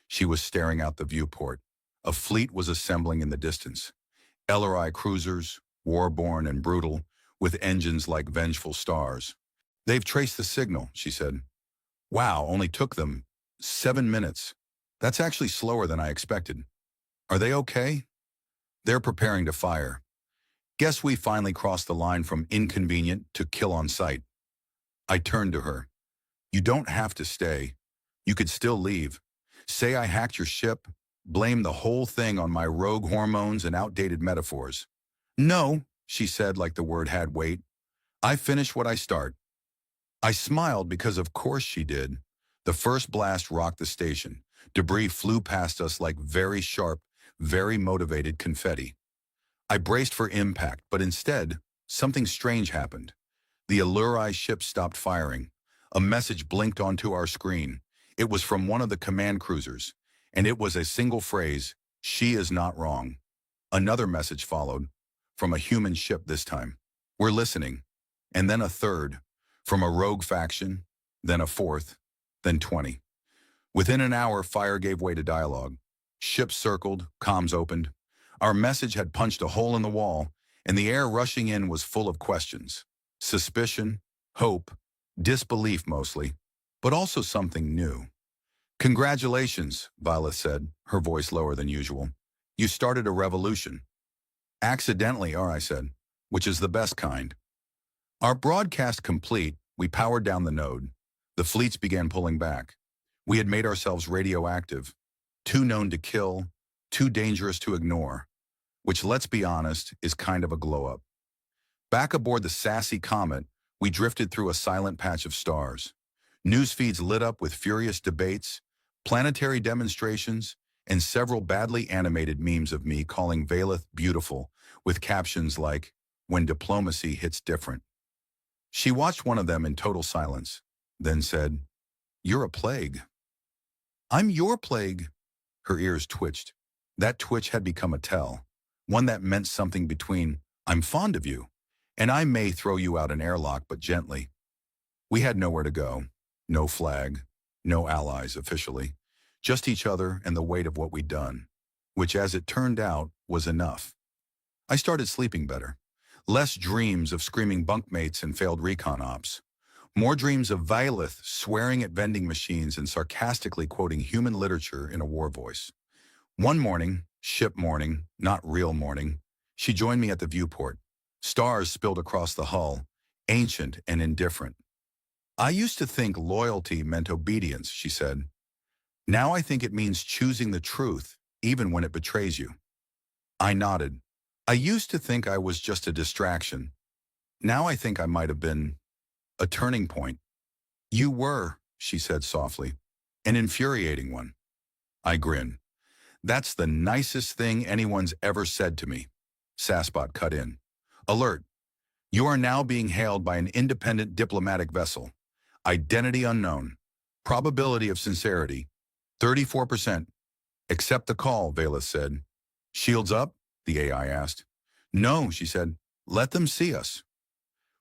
She was staring out the viewport. A fleet was assembling in the distance. LRI cruisers, war-born and brutal, with engines like vengeful stars. "They've traced the signal," she said. "Wow, only took them 7 minutes. That's actually slower than I expected. Are they okay?" "They're preparing to fire. Guess we finally crossed the line from inconvenient to kill on sight." I turned to her. "You don't have to stay. You could still leave. Say I hacked your ship, blame the whole thing on my rogue hormones and outdated metaphors." "No," she said like the word had weight. "I finish what I start." I smiled because of course she did. The first blast rocked the station. Debris flew past us like very sharp, very motivated confetti. I braced for impact, but instead, something strange happened. The Alluri ship stopped firing. A message blinked onto our screen. It was from one of the command cruisers, and it was a single phrase: "She is not wrong." Another message followed, from a human ship this time: "We're listening." And then a third, from a rogue faction, then a fourth, then 20. Within an hour, fire gave way to dialogue. Ships circled, comms opened. Our message had punched a hole in the wall, and the air rushing in was full of questions. Suspicion, hope, disbelief mostly, but also something new. "Congratulations," Violet said, her voice lower than usual. "You started a revolution." "Accidentally," I said, "which is the best kind." Our broadcast complete, we powered down the node. The fleets began pulling back. We had made ourselves radioactive, too known to kill, too dangerous to ignore, which, let's be honest, is kind of a glow-up. Back aboard the sassy comet, we drifted through a silent patch of stars. News feeds lit up with furious debates, planetary demonstrations, and several badly animated memes of me calling Valeth beautiful, with captions like, "When diplomacy hits different." She watched one of them in total silence, then said, "You're a plague." "I'm your plague." Her ears twitched. That twitch had become a tell, one that meant something between, "I'm fond of you," and "I may throw you out an airlock, but gently." We had nowhere to go, no flag, no allies officially, just each other and the weight of what we'd done, which, as it turned out, was enough. I started sleeping better. Less dreams of screaming bunkmates and failed recon ops. More dreams of Violet swearing at vending machines and sarcastically quoting human literature in a war voice. One morning, ship morning, not real morning, she joined me at the viewport. Stars spilled across the hull, ancient and indifferent. "I used to think loyalty meant obedience," she said. "Now I think it means choosing the truth, even when it betrays you." I nodded. "I used to think I was just a distraction. Now I think I might have been a turning point." "You were," she said softly, "an infuriating one." I grinned. "That's the nicest thing anyone's ever said to me." Sassbot cut in. "Alert. You are now being hailed by an independent diplomatic vessel. Identity unknown. Probability of sincerity, 34%. "Accept the call," Valeth said. "Shields up?" the AI asked. "No," she said. "Let them see us."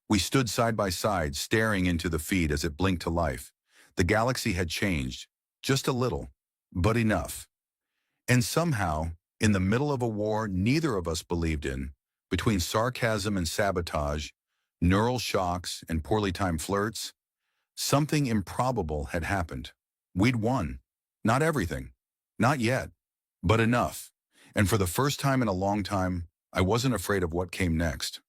We stood side by side, staring into the feed as it blinked to life. The galaxy had changed, just a little, but enough. And somehow, in the middle of a war neither of us believed in, between sarcasm and sabotage, neural shocks and poorly timed flirts, something improbable had happened. We'd won. Not everything. Not yet. But enough. And for the first time in a long time, I wasn't afraid of what came next.